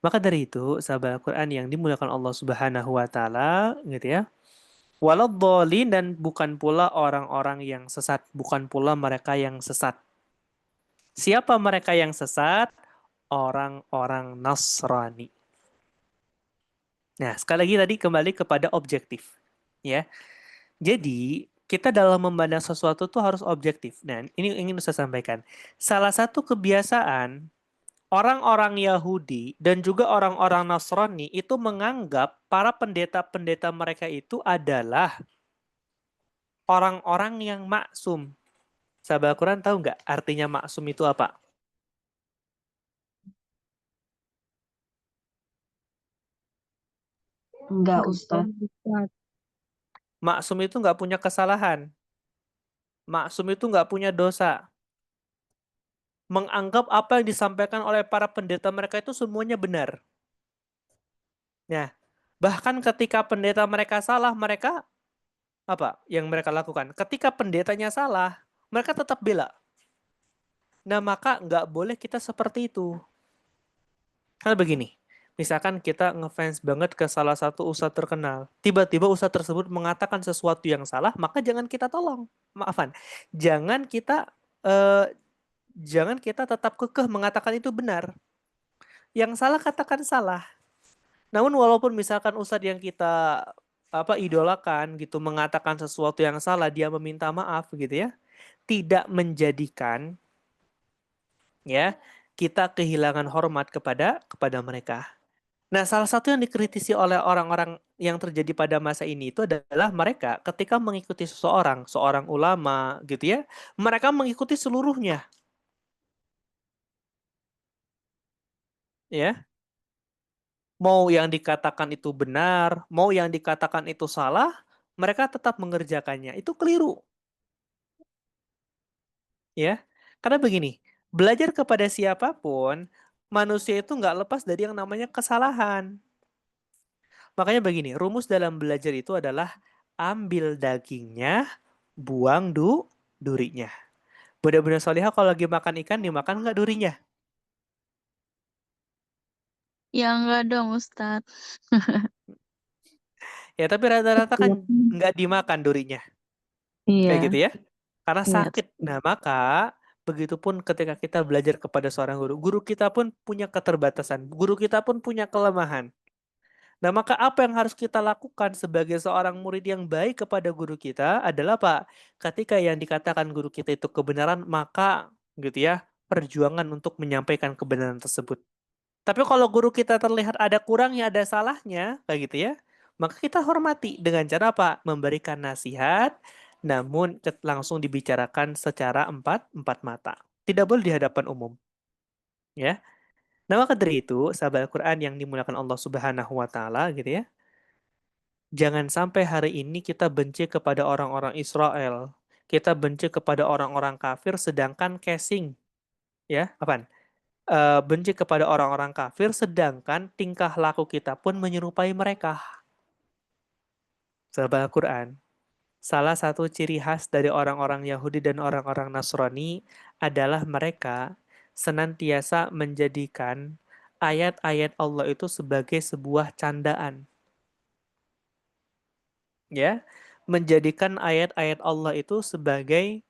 Maka dari itu, sahabat Al-Quran yang dimuliakan Allah Subhanahu wa Ta'ala, gitu ya. Waladhdallin, dan bukan pula orang-orang yang sesat, bukan pula mereka yang sesat. Siapa mereka yang sesat? Orang-orang Nasrani. Nah, sekali lagi tadi kembali kepada objektif, ya. Jadi, kita dalam memandang sesuatu tuh harus objektif. Nah, ini ingin saya sampaikan. Salah satu kebiasaan orang-orang Yahudi dan juga orang-orang Nasrani itu menganggap para pendeta-pendeta mereka itu adalah orang-orang yang maksum. Sahabat Al-Quran tahu nggak artinya maksum itu apa? Enggak, Ustadz. Maksum itu nggak punya kesalahan. Maksum itu nggak punya dosa. Menganggap apa yang disampaikan oleh para pendeta mereka itu semuanya benar. Nah, bahkan ketika pendeta mereka salah, mereka apa yang mereka lakukan? Ketika pendetanya salah, mereka tetap bela. Nah, maka nggak boleh kita seperti itu. Karena begini, misalkan kita ngefans banget ke salah satu ustadz terkenal, tiba-tiba ustadz tersebut mengatakan sesuatu yang salah, maka jangan kita tolong. Maafan, jangan kita eh, jangan kita tetap kekeh mengatakan itu benar. Yang salah katakan salah. Namun walaupun misalkan ustadz yang kita idolakan gitu, mengatakan sesuatu yang salah, dia meminta maaf gitu ya, tidak menjadikan ya kita kehilangan hormat kepada mereka. Nah, salah satu yang dikritisi oleh orang-orang yang terjadi pada masa ini itu adalah mereka ketika mengikuti seorang ulama gitu ya, mereka mengikuti seluruhnya, ya. Mau yang dikatakan itu benar, mau yang dikatakan itu salah, mereka tetap mengerjakannya. Itu keliru, ya. Karena begini, belajar kepada siapapun, manusia itu nggak lepas dari yang namanya kesalahan. Makanya begini, rumus dalam belajar itu adalah ambil dagingnya, buang durinya. Bunda-bunda solihah kalau lagi makan ikan, dimakan nggak durinya? Ya enggak dong Ustadz. Ya, tapi rata-rata Iya. kan nggak dimakan durinya. Kayak gitu Iya. ya. Karena Iya. sakit. Nah, maka begitupun ketika kita belajar kepada seorang guru. Guru kita pun punya keterbatasan. Guru kita pun punya kelemahan. Nah, maka apa yang harus kita lakukan sebagai seorang murid yang baik kepada guru kita adalah, Pak, ketika yang dikatakan guru kita itu kebenaran, maka gitu ya, perjuangan untuk menyampaikan kebenaran tersebut. Tapi kalau guru kita terlihat ada kurangnya, ada salahnya, kayak gitu ya, maka kita hormati dengan cara apa? Memberikan nasihat, namun langsung dibicarakan secara empat mata. Tidak boleh di hadapan umum, ya. Nah, maka dari itu, sahabat Al-Quran yang dimuliakan Allah Subhanahu wa Ta'ala, gitu ya, jangan sampai hari ini kita benci kepada orang-orang Israel, kita benci kepada orang-orang kafir, sedangkan casing, ya, apaan? Benci kepada orang-orang kafir, sedangkan tingkah laku kita pun menyerupai mereka. Sahabat Al-Quran, salah satu ciri khas dari orang-orang Yahudi dan orang-orang Nasrani adalah mereka senantiasa menjadikan ayat-ayat Allah itu sebagai sebuah candaan. Ya, menjadikan ayat-ayat Allah itu sebagai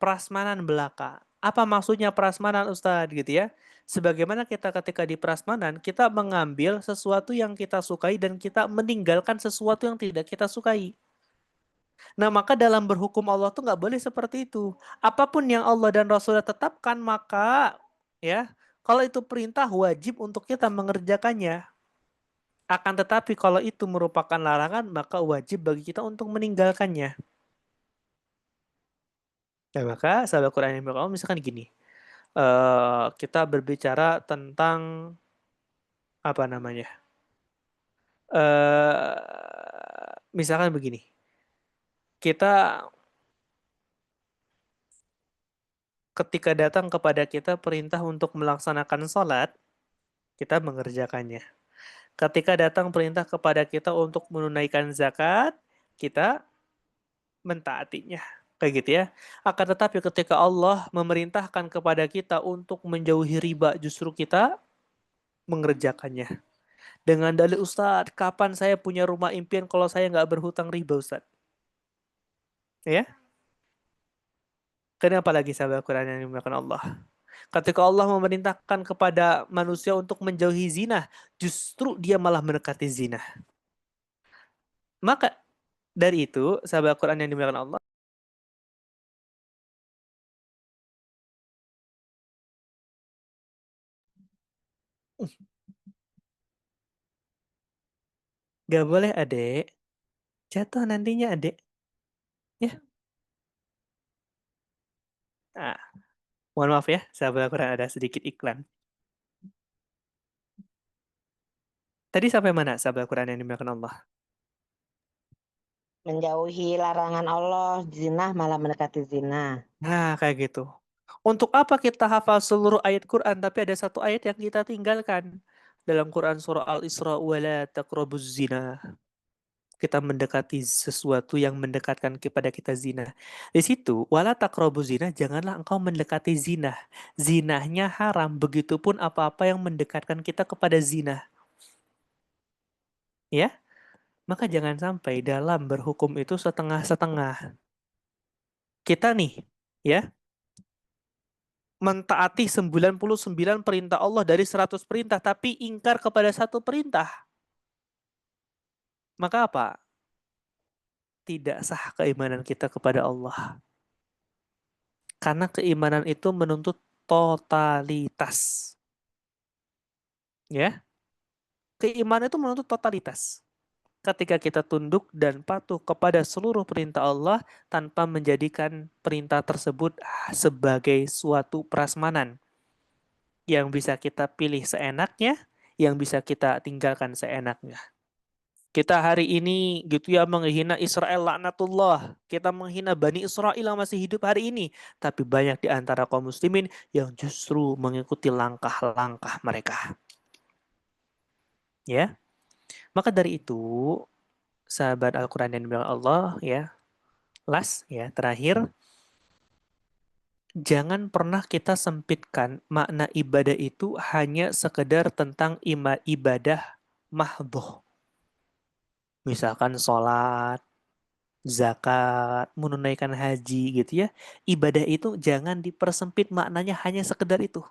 prasmanan belaka. Apa maksudnya prasmanan, Ustadz? Gitu ya. Sebagaimana kita ketika di prasmanan, kita mengambil sesuatu yang kita sukai dan kita meninggalkan sesuatu yang tidak kita sukai. Nah, maka dalam berhukum Allah tuh nggak boleh seperti itu. Apapun yang Allah dan Rasulnya tetapkan, maka ya, kalau itu perintah wajib untuk kita mengerjakannya. Akan tetapi kalau itu merupakan larangan, maka wajib bagi kita untuk meninggalkannya. Nah, maka sahabat Quran yang berkawan misalkan gini, kita berbicara tentang apa namanya? Misalkan begini, kita ketika datang kepada kita perintah untuk melaksanakan sholat, kita mengerjakannya. Ketika datang perintah kepada kita untuk menunaikan zakat, kita mentaatinya. Kayak gitu ya. Akan tetapi ketika Allah memerintahkan kepada kita untuk menjauhi riba, justru kita mengerjakannya. Dengan dalil, Ustadz, kapan saya punya rumah impian kalau saya nggak berhutang riba, Ustadz? Ya? Kenapa lagi sahabat Quran yang dimuliakan Allah? Ketika Allah memerintahkan kepada manusia untuk menjauhi zina, justru dia malah mendekati zina. Maka dari itu, sahabat Quran yang dimuliakan Allah, gak boleh adek, jatuh nantinya adek. Ya, nah, mohon maaf ya, sahabat Quran ada sedikit iklan. Tadi sampai mana sahabat Quran yang dimuliakan Allah? Menjauhi larangan Allah, zina malah mendekati zina. Nah, kayak gitu. Untuk apa kita hafal seluruh ayat Quran, tapi ada satu ayat yang kita tinggalkan? Dalam Quran surah Al-Isra, wala taqrabuz zina. Kita mendekati sesuatu yang mendekatkan kepada kita zina. Di situ, wala taqrabuz zina, janganlah engkau mendekati zina. Zinahnya haram, begitupun apa-apa yang mendekatkan kita kepada zina. Ya, maka jangan sampai dalam berhukum itu setengah-setengah. Kita nih, ya, mentaati 99 perintah Allah dari 100 perintah, tapi ingkar kepada satu perintah. maka apa? Tidak sah keimanan kita kepada Allah. Karena keimanan itu menuntut totalitas. Ya, keimanan itu menuntut totalitas. Ketika kita tunduk dan patuh kepada seluruh perintah Allah tanpa menjadikan perintah tersebut sebagai suatu prasmanan yang bisa kita pilih seenaknya, yang bisa kita tinggalkan seenaknya. Kita hari ini gitu ya menghina Israel laknatullah. Kita menghina Bani Israel yang masih hidup hari ini. Tapi banyak di antara kaum muslimin yang justru mengikuti langkah-langkah mereka. Ya, maka dari itu sahabat Al-Quran yang dibilang Allah ya, terakhir, jangan pernah kita sempitkan makna ibadah itu hanya sekedar tentang ibadah mahdhoh. Misalkan sholat, zakat, menunaikan haji gitu ya. Ibadah itu jangan dipersempit maknanya hanya sekedar itu.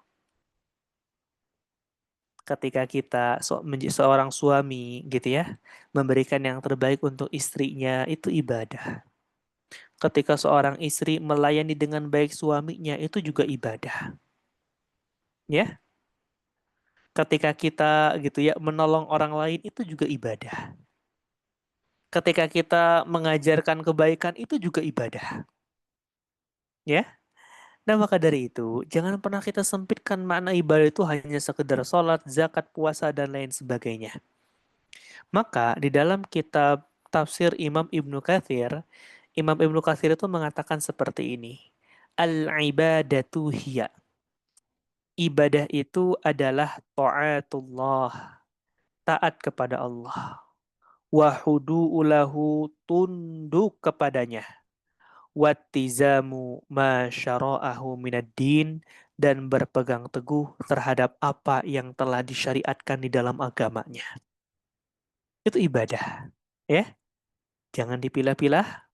Ketika kita menjadi seorang suami gitu ya, memberikan yang terbaik untuk istrinya, itu ibadah. Ketika seorang istri melayani dengan baik suaminya, itu juga ibadah. Ya, ketika kita gitu ya menolong orang lain, itu juga ibadah. Ketika kita mengajarkan kebaikan, itu juga ibadah. Ya, nah maka dari itu jangan pernah kita sempitkan makna ibadah itu hanya sekedar sholat, zakat, puasa dan lain sebagainya. Maka di dalam kitab tafsir Imam Ibnu Katsir itu mengatakan seperti ini. Al-ibadatu hiya. Ibadah itu adalah ta'atullah, taat kepada Allah. Wa hudu'ulahu, tunduk kepadanya. Wattizamu ma syara'ahu minad din, dan berpegang teguh terhadap apa yang telah disyariatkan di dalam agamanya. Itu ibadah, ya. Jangan dipilah-pilah,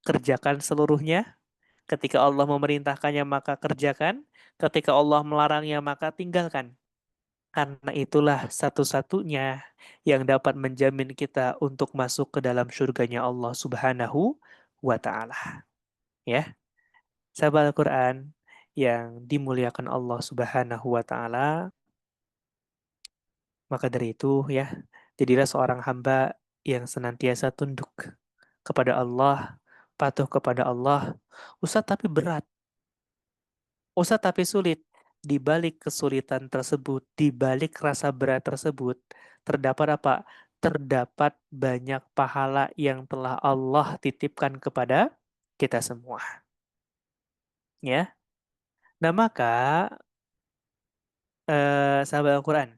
kerjakan seluruhnya. Ketika Allah memerintahkannya maka kerjakan, ketika Allah melarangnya maka tinggalkan. Karena itulah satu-satunya yang dapat menjamin kita untuk masuk ke dalam surganya Allah Subhanahu wa taala. Ya. Sahabat Al-Quran yang dimuliakan Allah Subhanahu wa taala, maka dari itu ya, jadilah seorang hamba yang senantiasa tunduk kepada Allah, patuh kepada Allah. Usah tapi berat, usah tapi sulit. Di balik kesulitan tersebut, di balik rasa berat tersebut, terdapat apa? Terdapat banyak pahala yang telah Allah titipkan kepada kita semua. Ya. Nah, maka sahabat Al-Quran,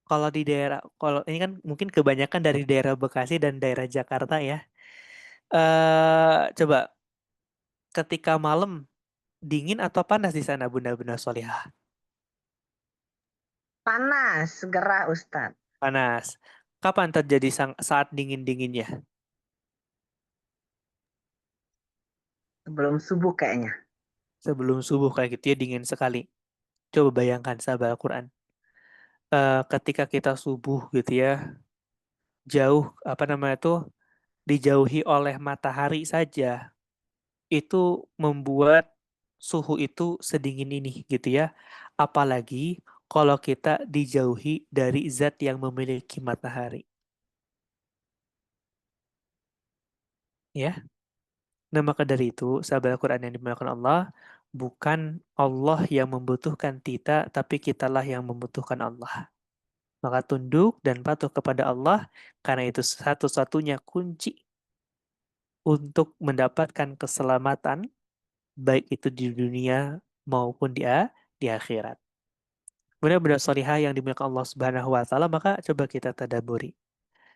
kalau ini kan mungkin kebanyakan dari daerah Bekasi dan daerah Jakarta ya. Coba ketika malam dingin atau panas di sana Bunda-Bunda Solihah? Panas, gerah Ustadz. Panas. Kapan terjadi saat dingin-dinginnya? Sebelum subuh kayaknya. Sebelum subuh kayak gitu ya, dingin sekali. Coba bayangkan sahabat Al-Quran. Ketika kita subuh gitu ya, jauh apa namanya tuh, dijauhi oleh matahari saja, itu membuat suhu itu sedingin ini gitu ya. Apalagi kalau kita dijauhi dari zat yang memiliki matahari. Ya. Nah, maka dari itu, sahabat Al-Quran yang dimuliakan Allah, bukan Allah yang membutuhkan kita, tapi kitalah yang membutuhkan Allah. Maka tunduk dan patuh kepada Allah, karena itu satu-satunya kunci untuk mendapatkan keselamatan, baik itu di dunia maupun di akhirat. Benar-benar solihah yang dimuliakan Allah Subhanahu wa taala, maka coba kita tadaburi.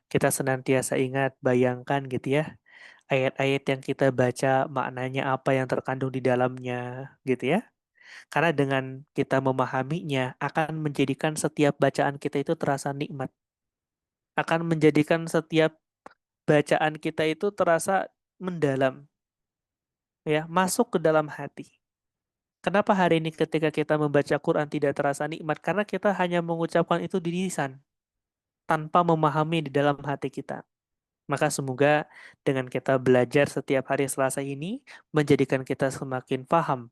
Kita senantiasa ingat, bayangkan gitu ya, ayat-ayat yang kita baca maknanya apa yang terkandung di dalamnya gitu ya. Karena dengan kita memahaminya akan menjadikan setiap bacaan kita itu terasa nikmat. Akan menjadikan setiap bacaan kita itu terasa mendalam ya, masuk ke dalam hati. Kenapa hari ini ketika kita membaca Quran tidak terasa nikmat? Karena kita hanya mengucapkan itu di lisan tanpa memahami di dalam hati kita. Maka semoga dengan kita belajar setiap hari Selasa ini menjadikan kita semakin paham,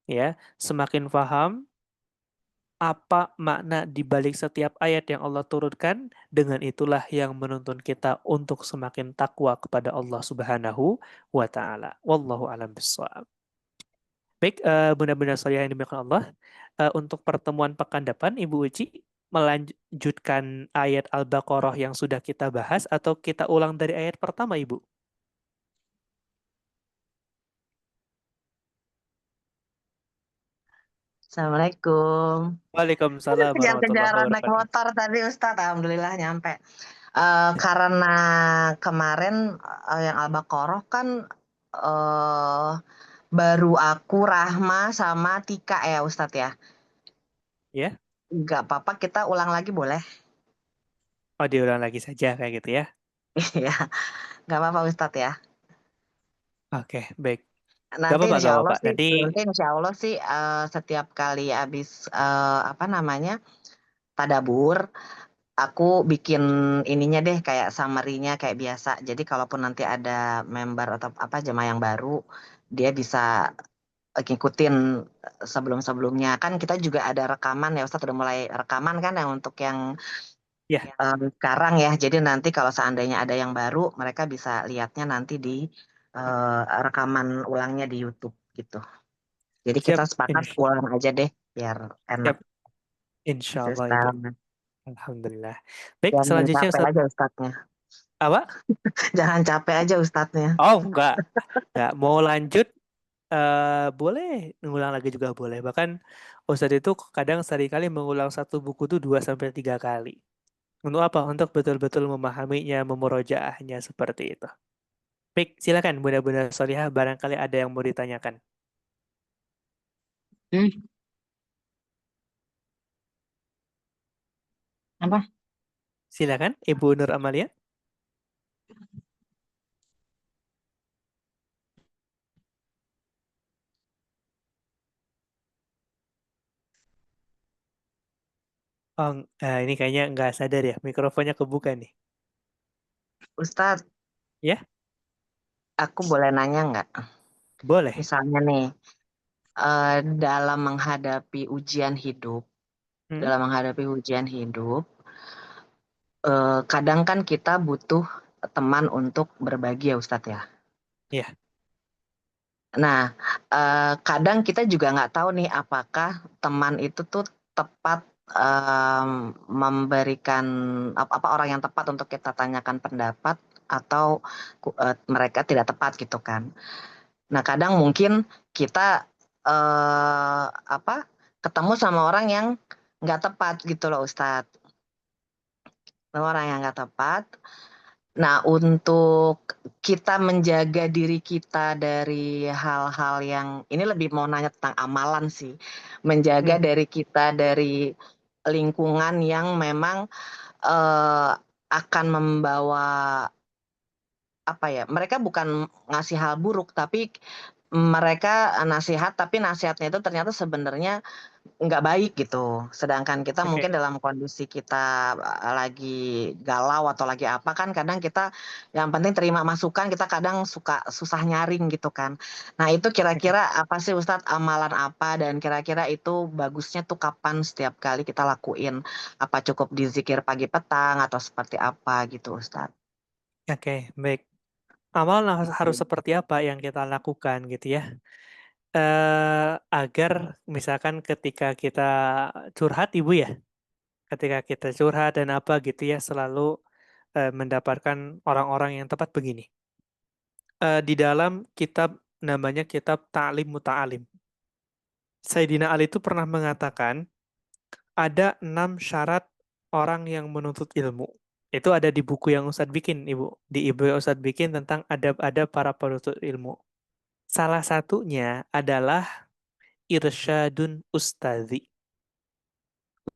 ya, semakin paham apa makna di balik setiap ayat yang Allah turunkan. Dengan itulah yang menuntun kita untuk semakin takwa kepada Allah Subhanahu wa taala. Wallahu a'lam bishawab. Baik, benar-benar saya yang dimuliakan Allah. Untuk pertemuan pekan depan, Ibu Uci melanjutkan ayat Al-Baqarah yang sudah kita bahas atau kita ulang dari ayat pertama, Ibu? Assalamualaikum. Waalaikumsalam warahmatullahi Kejar-kejaran naik wabarakatuh. motor tadi Ustadz, alhamdulillah nyampe. Karena kemarin yang Al-Baqarah kan eh baru aku, Rahma, sama Tika ya Ustadz ya. Ya, Nggak apa-apa, kita ulang lagi boleh? oh diulang lagi saja kayak gitu ya. Iya, nggak apa-apa Ustadz ya. Oke, baik. Gak Nanti apa-apa, gak insya Allah apa-apa. sih, Nanti, setiap kali habis apa namanya tadabur, aku bikin ininya deh kayak summary-nya kayak biasa. Jadi kalaupun nanti ada member atau apa jemaah yang baru, dia bisa ngikutin sebelum-sebelumnya. Kan kita juga ada rekaman ya Ustadz, udah mulai rekaman kan yang untuk yang ya, sekarang ya. Jadi nanti kalau seandainya ada yang baru, mereka bisa lihatnya nanti di rekaman ulangnya di YouTube gitu. Jadi kita siap, sepakat ulang aja deh biar enak. siap, insya Gitu, Allah, Ibu. Ustaz. Alhamdulillah. Baik, Jangan selanjutnya capek Ustaz. aja Ustadznya. Apa? Jangan capek aja Ustadznya. Oh, enggak. Enggak. Mau lanjut, boleh. Ngulang lagi juga boleh. Bahkan Ustadz itu kadang seringkali mengulang satu buku itu 2 sampai 3 kali. Untuk apa? Untuk betul-betul memahaminya, memurojaahnya seperti itu. Baik, silakan Bunda-Bunda Solihah. Barangkali ada yang mau ditanyakan. Hmm, apa? Silakan, Ibu Nur Amalia. Oh, ini kayaknya nggak sadar ya. Mikrofonnya kebuka nih. Ustadz, Ya, aku boleh nanya nggak? boleh. Misalnya nih, dalam menghadapi ujian hidup, Hmm? dalam menghadapi ujian hidup, kadang kan kita butuh teman untuk berbagi ya Ustadz ya. Ya, Nah, kadang kita juga nggak tahu nih apakah teman itu tuh tepat memberikan apa orang yang tepat untuk kita tanyakan pendapat atau mereka tidak tepat gitu kan. Nah, kadang mungkin kita apa ketemu sama orang yang nggak tepat gitu loh Ustadz. Orang yang nggak tepat. Nah, untuk kita menjaga diri kita dari hal-hal yang ini lebih mau nanya tentang amalan sih. Menjaga Hmm, dari kita dari lingkungan yang memang eh, akan membawa apa ya? Mereka bukan ngasih hal buruk, tapi mereka nasihat, tapi nasihatnya itu ternyata sebenarnya nggak baik gitu. Sedangkan kita oke. mungkin dalam kondisi kita lagi galau atau lagi apa kan kadang kita yang penting terima masukan kita kadang suka susah nyaring gitu kan. Nah itu Oke. kira-kira apa sih Ustadz amalan apa dan kira-kira itu bagusnya tuh kapan setiap kali kita lakuin? Apa cukup di zikir pagi petang atau seperti apa gitu Ustadz? Oke, baik. Amal harus seperti apa yang kita lakukan gitu ya. Agar misalkan ketika kita curhat Ibu ya, ketika kita curhat dan apa gitu ya selalu mendapatkan orang-orang yang tepat begini. Di dalam kitab namanya kitab Ta'lim Muta'alim. Sayyidina Ali itu pernah mengatakan ada 6 syarat orang yang menuntut ilmu. Itu ada di buku yang Ustadz bikin, Ibu. Di ibu yang Ustadz bikin tentang adab-adab para penuntut ilmu. Salah satunya adalah irsyadun ustadzi.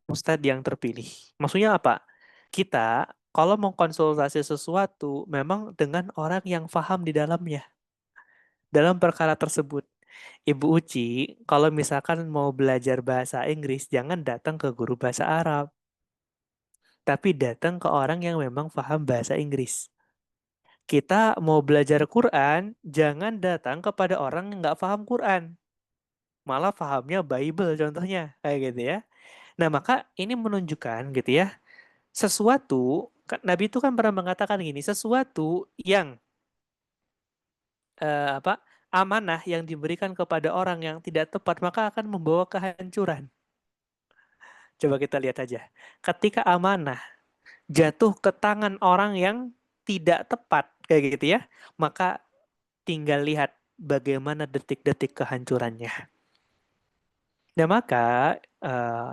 Ustadz yang terpilih. Maksudnya apa? Kita kalau mau konsultasi sesuatu memang dengan orang yang paham di dalamnya. Dalam perkara tersebut. Ibu Uci, kalau misalkan mau belajar bahasa Inggris, jangan datang ke guru bahasa Arab. Tapi datang ke orang yang memang paham bahasa Inggris. Kita mau belajar Quran, jangan datang kepada orang yang nggak paham Quran. Malah pahamnya Bible contohnya, kayak gitu ya. Nah, maka ini menunjukkan gitu ya, sesuatu, Nabi itu kan pernah mengatakan gini, sesuatu yang apa amanah yang diberikan kepada orang yang tidak tepat, maka akan membawa kehancuran. Coba kita lihat aja. Ketika amanah jatuh ke tangan orang yang tidak tepat, kayak gitu ya, maka tinggal lihat bagaimana detik-detik kehancurannya. Nah, maka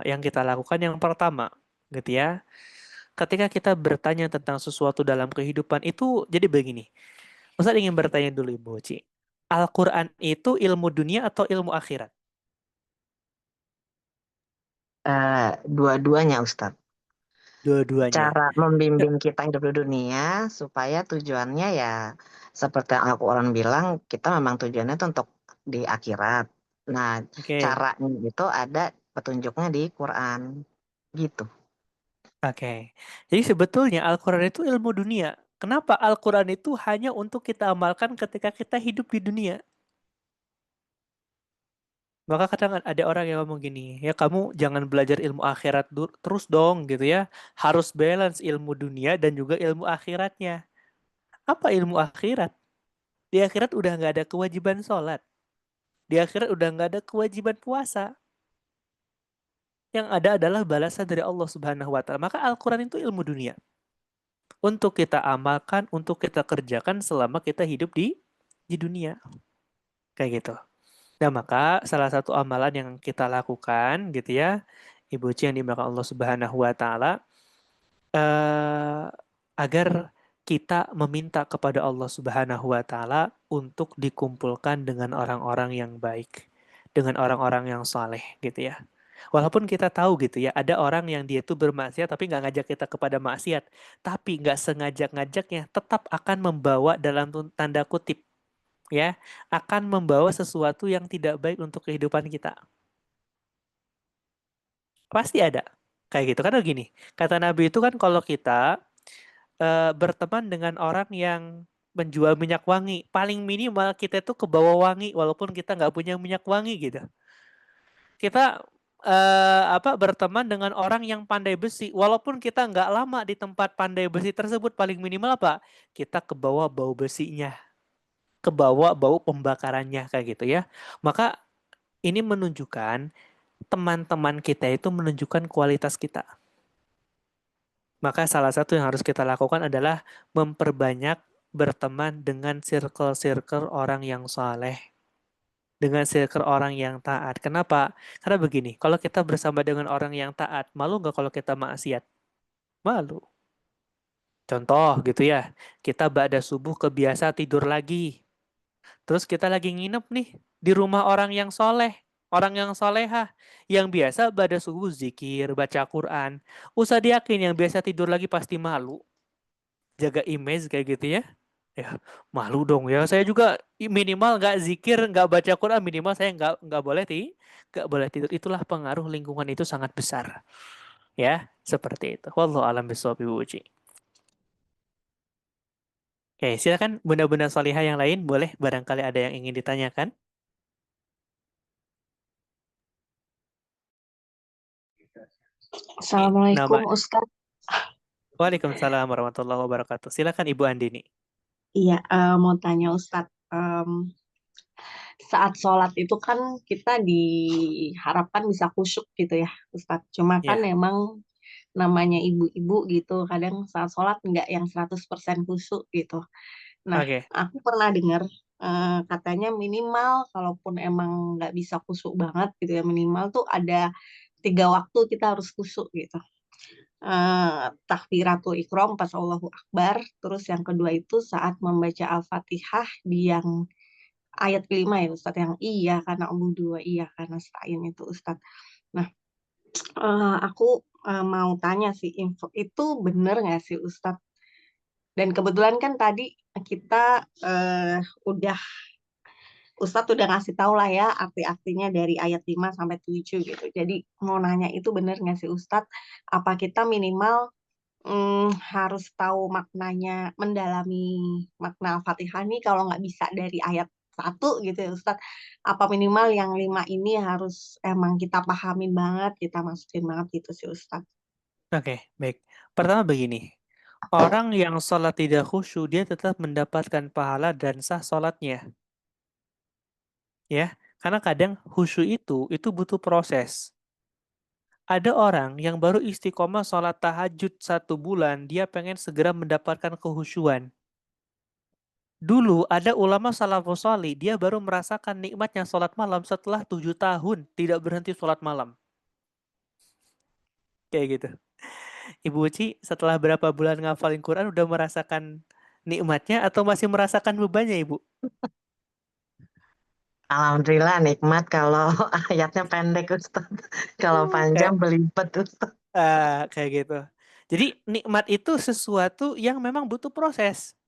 yang kita lakukan yang pertama, gitu ya, ketika kita bertanya tentang sesuatu dalam kehidupan itu, jadi begini. Ustaz ingin bertanya dulu Ibu Uci. Al-Quran itu ilmu dunia atau ilmu akhirat? Dua-duanya Ustadz. Dua-duanya. Cara membimbing kita hidup di dunia supaya tujuannya ya seperti yang Al-Quran bilang, kita memang tujuannya itu untuk di akhirat. Nah, Oke. caranya itu ada petunjuknya di Quran. Gitu. Oke. Jadi sebetulnya Al-Quran itu ilmu dunia. Kenapa Al-Quran itu hanya untuk kita amalkan ketika kita hidup di dunia? Maka kadang ada orang yang ngomong gini, ya kamu jangan belajar ilmu akhirat terus dong gitu ya. Harus balance ilmu dunia dan juga ilmu akhiratnya. Apa ilmu akhirat? Di akhirat udah nggak ada kewajiban sholat. Di akhirat udah nggak ada kewajiban puasa. Yang ada adalah balasan dari Allah Subhanahu wa Ta'ala. Maka Al-Quran itu ilmu dunia. Untuk kita amalkan, untuk kita kerjakan selama kita hidup di dunia. Kayak gitu. Nah, maka salah satu amalan yang kita lakukan gitu ya, Ibu Ci yang dimakan Allah Subhanahu wa Ta'ala, eh, agar kita meminta kepada Allah Subhanahu wa Ta'ala untuk dikumpulkan dengan orang-orang yang baik, dengan orang-orang yang saleh gitu ya. Walaupun kita tahu gitu ya, ada orang yang dia itu bermaksiat tapi nggak ngajak kita kepada maksiat, tapi nggak sengajak-ngajaknya tetap akan membawa dalam tanda kutip ya, akan membawa sesuatu yang tidak baik untuk kehidupan kita. Pasti ada. Kayak gitu kan gini. Kata Nabi itu kan kalau kita berteman dengan orang yang menjual minyak wangi, paling minimal kita itu ke bawah wangi walaupun kita nggak punya minyak wangi gitu. Kita berteman dengan orang yang pandai besi, walaupun kita nggak lama di tempat pandai besi tersebut, paling minimal apa? Kita ke bawah bau besinya, ke bawah bau pembakarannya kayak gitu ya. Maka ini menunjukkan teman-teman kita itu menunjukkan kualitas kita. Maka salah satu yang harus kita lakukan adalah memperbanyak berteman dengan circle-circle orang yang saleh, dengan circle orang yang taat. Kenapa? Karena begini, kalau kita bersama dengan orang yang taat, malu nggak kalau kita maksiat? Malu. Contoh gitu ya, kita ba'da subuh kebiasa tidur lagi. Terus kita lagi nginep nih di rumah orang yang soleh, orang yang solehah, yang biasa ba'da subuh zikir, baca Quran. Usah diyakin yang biasa tidur lagi pasti malu. Jaga image kayak gitu ya. Ya, malu dong ya. Saya juga minimal nggak zikir, nggak baca Quran, minimal saya nggak boleh tidur. Itulah pengaruh lingkungan itu sangat besar. Ya, seperti itu. Wallahu a'lam bishawab, Ibu Uci. Oke, silakan bunda-bunda salihah yang lain boleh barangkali ada yang ingin ditanyakan. Assalamualaikum Nama Ustadz. Waalaikumsalam warahmatullahi wabarakatuh. Silakan Ibu Andini. Iya, mau tanya Ustadz. Saat sholat itu kan kita diharapkan bisa khusyuk gitu ya Ustadz. Cuma kan Ya, memang namanya ibu-ibu gitu, kadang saat sholat nggak yang 100% khusyuk gitu. Nah, oke. aku pernah dengar katanya minimal kalaupun emang nggak bisa khusyuk banget gitu ya, minimal tuh ada 3 waktu kita harus khusyuk gitu. Takbiratul Iqram pas Allahu Akbar, terus yang kedua itu saat membaca Al-Fatihah di yang ayat kelima ya Ustadz, yang iya karena dua iya karena stain itu Ustadz. Nah, aku mau tanya sih, info itu bener nggak sih Ustadz? Dan kebetulan kan tadi kita udah Ustadz udah ngasih tahu lah ya arti-artinya dari ayat 5 sampai 7 gitu. Jadi mau nanya itu bener nggak sih Ustadz? Apa kita minimal harus tahu maknanya, mendalami makna Al-Fatihah nih kalau nggak bisa dari ayat 1 gitu ya Ustadz. Apa minimal yang 5 ini harus emang kita pahamin banget, kita masukin banget gitu sih Ustadz. Oke, baik. Pertama begini, orang yang sholat tidak khusyuk, dia tetap mendapatkan pahala dan sah sholatnya. Ya, karena kadang khusyuk itu butuh proses. Ada orang yang baru istiqomah sholat tahajud 1 bulan, dia pengen segera mendapatkan kehusyuan. Dulu ada ulama salafus shalih, dia baru merasakan nikmatnya sholat malam setelah 7 tahun tidak berhenti sholat malam. Kayak gitu. Ibu Uci setelah berapa bulan ngafalin Quran udah merasakan nikmatnya atau masih merasakan bebannya, Ibu? Alhamdulillah nikmat kalau ayatnya pendek Ustaz. Kalau panjang Kayak, belibet Ustaz. kayak gitu. Jadi nikmat itu sesuatu yang memang butuh proses.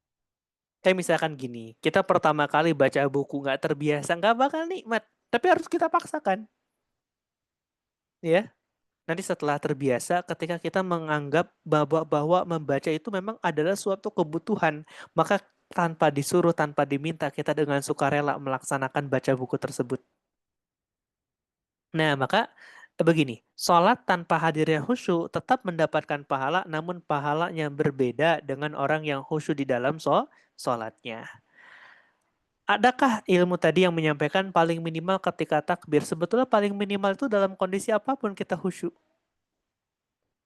Kayak misalkan gini, kita pertama kali baca buku nggak terbiasa, nggak bakal nikmat. Tapi harus kita paksakan. Ya, nanti setelah terbiasa, ketika kita menganggap bahwa membaca itu memang adalah suatu kebutuhan, maka tanpa disuruh, tanpa diminta, kita dengan sukarela melaksanakan baca buku tersebut. Nah, maka begini, sholat tanpa hadirnya khusyuk tetap mendapatkan pahala, namun pahalanya berbeda dengan orang yang khusyuk di dalam sholatnya. Adakah ilmu tadi yang menyampaikan paling minimal ketika takbir? Sebetulnya paling minimal itu dalam kondisi apapun kita khusyuk.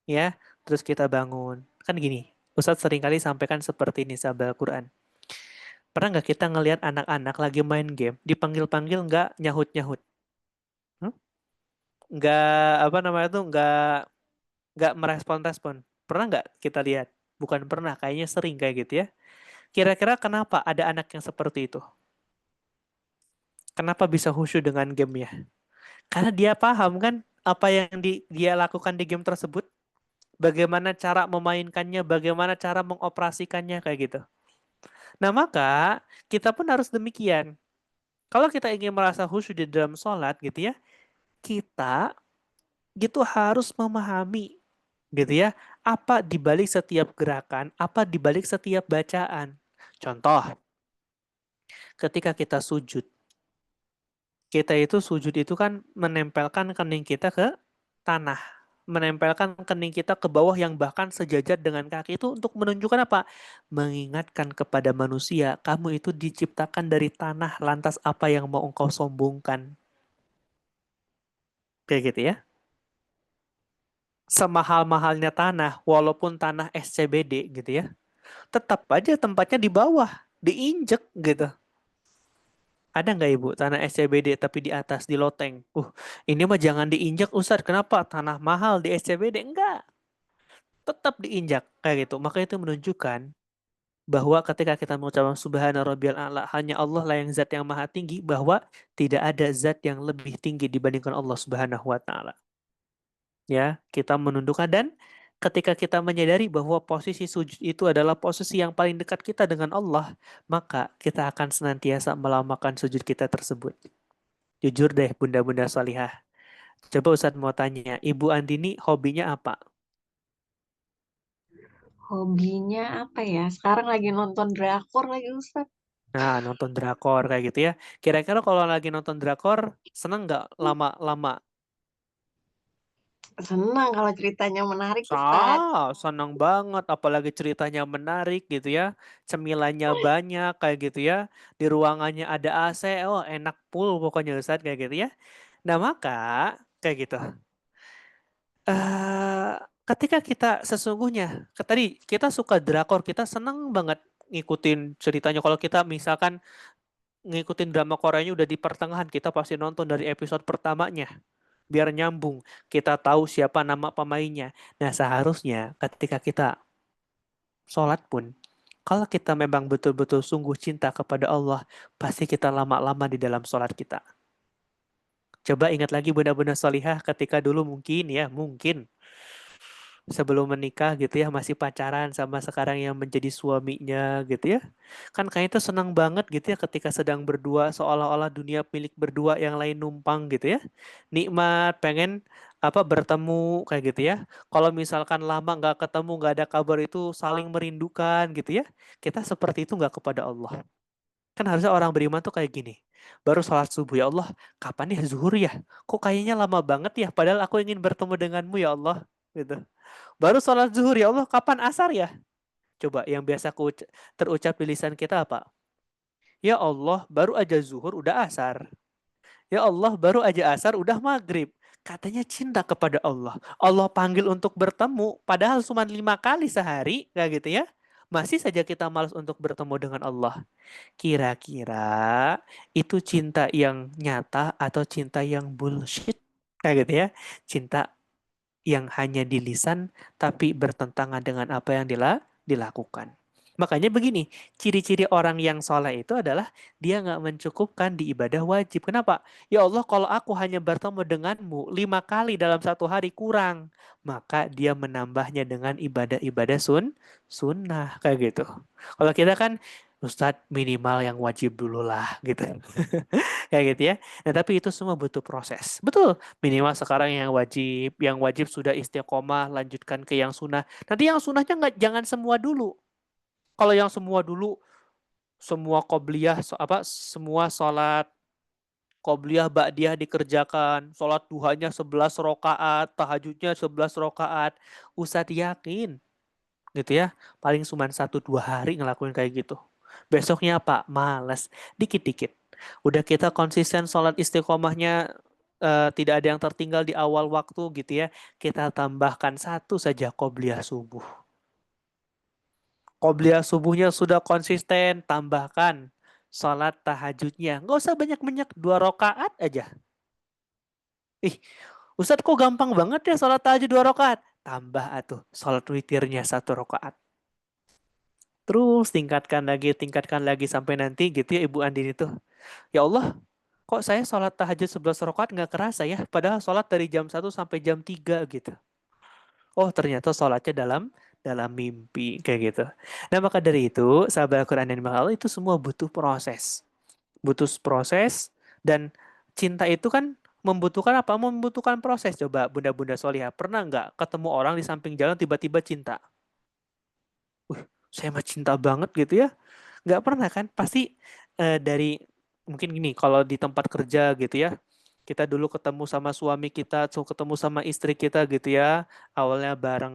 Ya, terus kita bangun. Kan gini, Ustadz seringkali sampaikan seperti ini sahabat Al-Quran. Pernah nggak kita ngelihat anak-anak lagi main game, dipanggil-panggil nggak nyahut-nyahut? Hmm? Nggak, apa namanya tuh, nggak merespon-respon. Pernah nggak kita lihat? Bukan pernah, kayaknya sering kayak gitu ya. Kira-kira kenapa ada anak yang seperti itu? Kenapa bisa khusyuk dengan gamenya? Karena dia paham kan apa yang dia lakukan di game tersebut, bagaimana cara memainkannya, bagaimana cara mengoperasikannya kayak gitu. Nah, maka kita pun harus demikian. Kalau kita ingin merasa khusyuk di dalam sholat gitu ya, kita gitu harus memahami gitu ya, apa dibalik setiap gerakan, apa dibalik setiap bacaan. Contoh, ketika kita sujud, kita itu sujud itu kan menempelkan kening kita ke tanah, menempelkan kening kita ke bawah yang bahkan sejajar dengan kaki itu untuk menunjukkan apa? Mengingatkan kepada manusia, kamu itu diciptakan dari tanah, lantas apa yang mau engkau sombongkan? Kayak gitu ya. Semahal-mahalnya tanah, walaupun tanah SCBD gitu ya, tetap aja tempatnya di bawah, diinjek gitu. Ada nggak Ibu tanah SCBD tapi di atas, di loteng? Ini mah jangan diinjak Ustadz. Kenapa? Tanah mahal di SCBD. Enggak. Tetap diinjak. Kayak gitu. Maka itu menunjukkan bahwa ketika kita mengucapkan Subhana Rabbiyal A'la, hanya Allah lah yang zat yang maha tinggi, bahwa tidak ada zat yang lebih tinggi dibandingkan Allah Subhanahu wa Ta'ala. Ya, kita menundukkan, dan ketika kita menyadari bahwa posisi sujud itu adalah posisi yang paling dekat kita dengan Allah, maka kita akan senantiasa melamakan sujud kita tersebut. Jujur deh bunda-bunda salihah. Coba Ustadz mau tanya, Ibu Andini hobinya apa? Hobinya apa ya? Sekarang lagi nonton drakor lagi Ustadz. Nah, nonton drakor kayak gitu ya. Kira-kira kalau lagi nonton drakor, seneng nggak lama-lama? Senang kalau ceritanya menarik Ustadz. Senang banget, apalagi ceritanya menarik gitu ya. Cemilannya banyak kayak gitu ya. Di ruangannya ada AC, oh enak full pokoknya Ustadz kayak gitu ya. Nah, maka kayak gitu. eh Ketika kita sesungguhnya, tadi kita suka drakor, kita seneng banget ngikutin ceritanya. Kalau kita misalkan ngikutin drama Koreanya udah di pertengahan, kita pasti nonton dari episode pertamanya. Biar nyambung, kita tahu siapa nama pemainnya. Nah, seharusnya ketika kita sholat pun, kalau kita memang betul-betul sungguh cinta kepada Allah, pasti kita lama-lama di dalam sholat kita. Coba ingat lagi bunda-bunda solihah ketika dulu mungkin sebelum menikah gitu ya, masih pacaran sama sekarang yang menjadi suaminya gitu ya. Kan kayaknya itu senang banget gitu ya ketika sedang berdua seolah-olah dunia milik berdua yang lain numpang gitu ya. Nikmat, pengen bertemu kayak gitu ya. Kalau misalkan lama nggak ketemu, nggak ada kabar itu saling merindukan gitu ya. Kita seperti itu nggak kepada Allah. Kan harusnya orang beriman tuh kayak gini. Baru sholat subuh, ya Allah, kapan ya zuhur ya? Kok kayaknya lama banget ya? Padahal aku ingin bertemu denganmu ya Allah. Gitu. Baru sholat zuhur, ya Allah, kapan asar ya? Coba yang biasa terucap di lisan kita apa? Ya Allah, baru aja zuhur udah asar. Ya Allah, baru aja asar udah maghrib. Katanya cinta kepada Allah. Allah panggil untuk bertemu, padahal cuma 5 kali sehari, kayak gitu ya. Masih saja kita malas untuk bertemu dengan Allah. Kira-kira itu cinta yang nyata atau cinta yang bullshit? Kayak gitu ya. Cinta yang hanya di lisan tapi bertentangan dengan apa yang dilakukan. Makanya begini, ciri-ciri orang yang soleh itu adalah dia nggak mencukupkan di ibadah wajib. Kenapa? Ya Allah, kalau aku hanya bertemu denganmu 5 kali dalam satu hari kurang, maka dia menambahnya dengan ibadah-ibadah sunnah kayak gitu. Kalau kita kan Ustadz minimal yang wajib dulu lah gitu. Kayak gitu ya. Nah, tapi itu semua butuh proses. Betul. Minimal sekarang yang wajib sudah istiqomah, lanjutkan ke yang sunnah. Nanti yang sunnahnya nggak, jangan semua dulu. Kalau yang semua dulu, semua qobliyah, semua sholat qobliyah ba'diyah dikerjakan, sholat duhanya 11 rakaat, tahajudnya 11 rakaat. Ustadz yakin gitu ya, paling cuma 1-2 hari ngelakuin kayak gitu. Besoknya apa? Males, dikit-dikit. Udah kita konsisten sholat istiqomahnya, tidak ada yang tertinggal di awal waktu gitu ya. Kita tambahkan satu saja qobliyah subuh. Qobliyah subuhnya sudah konsisten, tambahkan sholat tahajudnya. Nggak usah banyak-banyak, 2 rakaat aja. Ih, Ustadz kok gampang banget ya sholat tahajud 2 rakaat? Tambah atuh, sholat witirnya 1 rakaat. Terus tingkatkan lagi sampai nanti gitu ya Ibu Andin itu. Ya Allah, kok saya sholat tahajud 11 rakaat nggak kerasa ya? Padahal sholat dari jam 1 sampai jam 3 gitu. Oh, ternyata sholatnya dalam dalam mimpi kayak gitu. Nah, maka dari itu, sahabat Al-Quran dan Allah itu semua butuh proses. Butuh proses, dan cinta itu kan membutuhkan apa? Membutuhkan proses. Coba Bunda-Bunda Solihah, pernah nggak ketemu orang di samping jalan tiba-tiba cinta? Saya mah cinta banget gitu ya. Nggak pernah kan? Pasti dari mungkin gini, kalau di tempat kerja gitu ya, kita dulu ketemu sama suami kita, ketemu sama istri kita gitu ya, awalnya bareng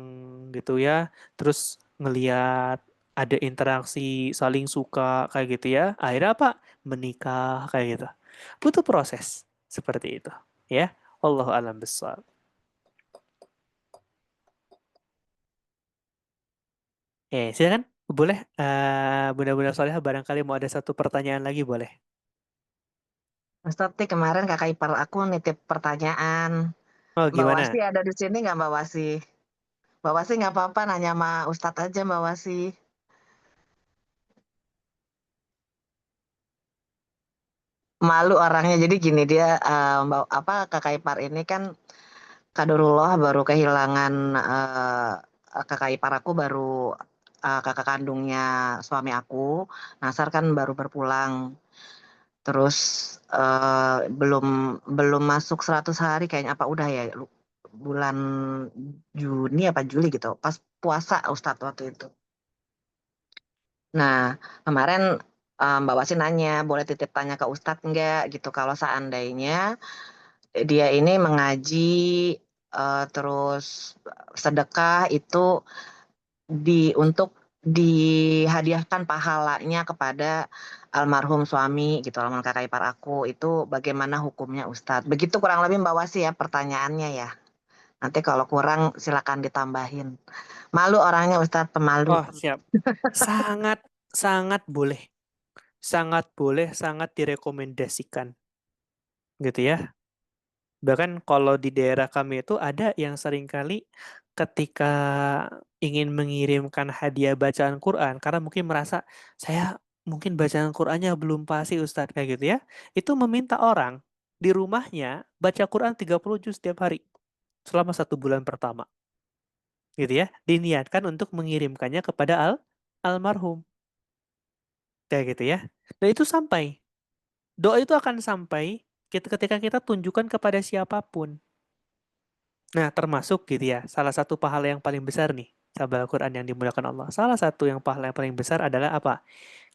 gitu ya, terus ngeliat ada interaksi, saling suka kayak gitu ya, akhirnya apa? Menikah kayak gitu. Butuh proses seperti itu, ya. Allahu a'lam bishawab. Silakan, boleh. Bunda-bunda Solehah barangkali mau ada satu pertanyaan lagi, boleh. Ustadz, nih kemarin kakak ipar aku nitip pertanyaan. Oh, Mbak Wasi gimana? ada di sini nggak Mbak Wasi? Mbak Wasi nggak apa-apa nanya sama Ustadz aja Mbak Wasi. Malu orangnya. Jadi gini dia kakak ipar ini kan Kadarullah baru kehilangan kakak ipar aku baru kakak kandungnya suami aku. Nasar kan baru berpulang. Terus belum belum masuk 100 hari kayaknya apa udah ya bulan Juni apa Juli gitu. Pas puasa Ustadz waktu itu. Nah, kemarin Mbak Wasi nanya, boleh titip tanya ke Ustadz enggak gitu kalau seandainya dia ini mengaji terus sedekah itu untuk dihadiahkan pahalanya kepada almarhum suami gitu, almarhum kakak ipar aku itu bagaimana hukumnya Ustadz? Begitu kurang lebih Mbak Wasi ya pertanyaannya ya. Nanti kalau kurang silakan ditambahin. Malu orangnya Ustadz, pemalu. Oh, siap. Sangat, sangat boleh. Sangat boleh, sangat direkomendasikan. Gitu ya. Bahkan kalau di daerah kami itu ada yang seringkali ketika ingin mengirimkan hadiah bacaan Quran, karena mungkin merasa saya mungkin bacaan Qurannya belum pasti Ustadz kayak gitu ya, itu meminta orang di rumahnya baca Quran 30 juz setiap hari selama 1 bulan pertama. gitu ya, diniatkan untuk mengirimkannya kepada almarhum, kayak gitu ya. Dan itu sampai, doa itu akan sampai ketika kita tunjukkan kepada siapapun. Nah, termasuk gitu ya, salah satu pahala yang paling besar nih, sahabat Al-Quran yang dimuliakan Allah. Salah satu yang pahala yang paling besar adalah apa?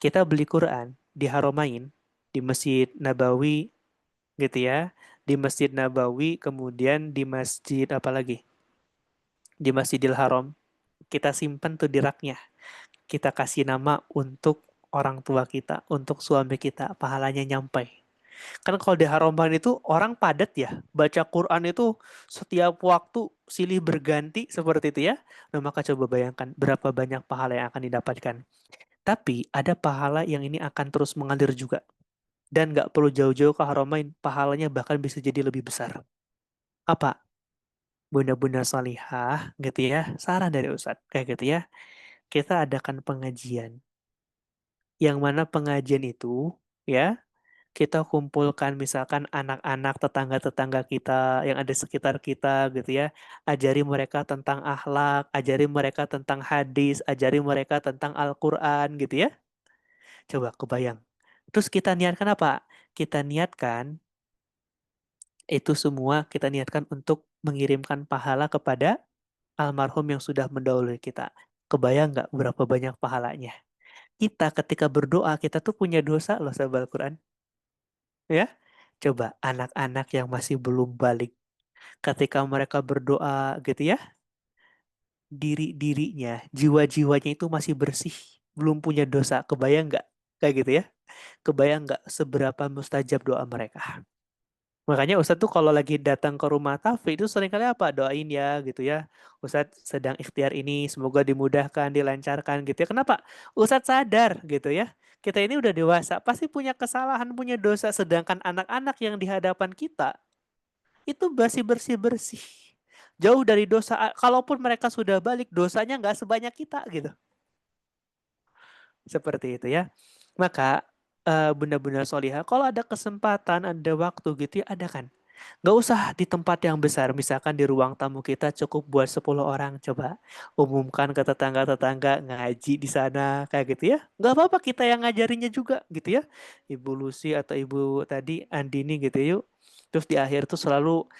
Kita beli Quran di Haramain, di Masjid Nabawi gitu ya, di Masjid Nabawi, kemudian di masjid apa lagi? Di Masjidil Haram, kita simpan tuh di raknya. Kita kasih nama untuk orang tua kita, untuk suami kita, pahalanya nyampai. Kan kalau di Haramain itu orang padat ya, baca Quran itu setiap waktu silih berganti seperti itu ya. Nah, maka coba bayangkan berapa banyak pahala yang akan didapatkan. Tapi ada pahala yang ini akan terus mengalir juga. Dan nggak perlu jauh-jauh ke Haramain, pahalanya bahkan bisa jadi lebih besar. Apa? Bunda-bunda salihah gitu ya, saran dari Ustadz, kayak gitu ya. Kita adakan pengajian. Yang mana pengajian itu ya, kita kumpulkan misalkan anak-anak tetangga-tetangga kita yang ada sekitar kita gitu ya. Ajari mereka tentang akhlak, ajari mereka tentang hadis, ajari mereka tentang Al-Quran gitu ya. Coba kebayang. Terus kita niatkan apa? Kita niatkan itu semua kita niatkan untuk mengirimkan pahala kepada almarhum yang sudah mendahului kita. Kebayang nggak berapa banyak pahalanya? Kita ketika berdoa, kita tuh punya dosa loh sahabat Al-Quran. Ya, coba anak-anak yang masih belum balik. Ketika mereka berdoa gitu ya, diri-dirinya, jiwa-jiwanya itu masih bersih. Belum punya dosa. Kebayang nggak? Kayak gitu ya. Kebayang nggak seberapa mustajab doa mereka? Makanya Ustadz tuh kalau lagi datang ke rumah Taufik itu seringkali apa? Doain ya gitu ya. Ustadz sedang ikhtiar ini, semoga dimudahkan, dilancarkan gitu ya. Kenapa? Ustadz sadar gitu ya. Kita ini udah dewasa, pasti punya kesalahan, punya dosa. Sedangkan anak-anak yang di hadapan kita, itu masih bersih-bersih. Jauh dari dosa. Kalaupun mereka sudah balik, dosanya nggak sebanyak kita gitu. Seperti itu ya. Maka bunda-bunda solihah, kalau ada kesempatan, ada waktu gitu ya, adakan. Nggak usah di tempat yang besar, misalkan di ruang tamu kita cukup buat 10 orang, coba umumkan ke tetangga-tetangga ngaji di sana, kayak gitu ya. Nggak apa-apa kita yang ngajarinya juga gitu ya. Ibu Lucy atau Ibu tadi Andini gitu yuk. Terus di akhir tuh selalu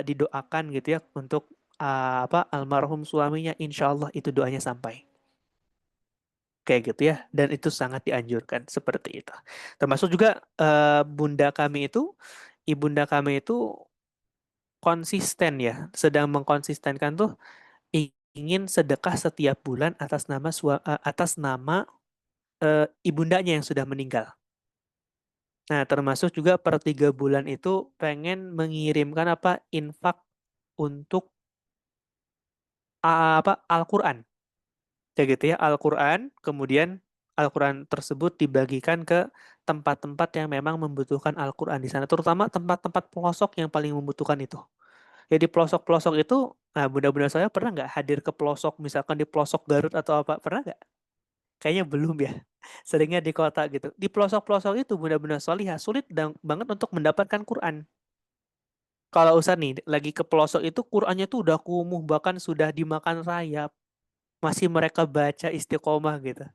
didoakan gitu ya untuk apa almarhum suaminya, insya Allah itu doanya sampai. Kayak gitu ya, dan itu sangat dianjurkan seperti itu. Termasuk juga bunda kami itu, ibunda kami itu konsisten ya, sedang mengkonsistenkan tuh ingin sedekah setiap bulan atas nama ibundanya yang sudah meninggal. Nah, termasuk juga per 3 bulan itu pengen mengirimkan apa infak untuk apa Al-Quran. Kayak gitu ya, Al-Quran, kemudian Al-Quran tersebut dibagikan ke tempat-tempat yang memang membutuhkan Al-Quran di sana, terutama tempat-tempat pelosok yang paling membutuhkan itu. Ya di pelosok-pelosok itu, nah bunda-bunda saya pernah nggak hadir ke pelosok, misalkan di pelosok Garut atau apa, pernah nggak? Kayaknya belum ya, seringnya di kota gitu. Di pelosok-pelosok itu bunda-bunda solihah sulit banget untuk mendapatkan Quran. Kalau Ustaz nih, lagi ke pelosok itu Qurannya tuh udah kumuh, bahkan sudah dimakan rayap. Masih mereka baca istiqomah gitu.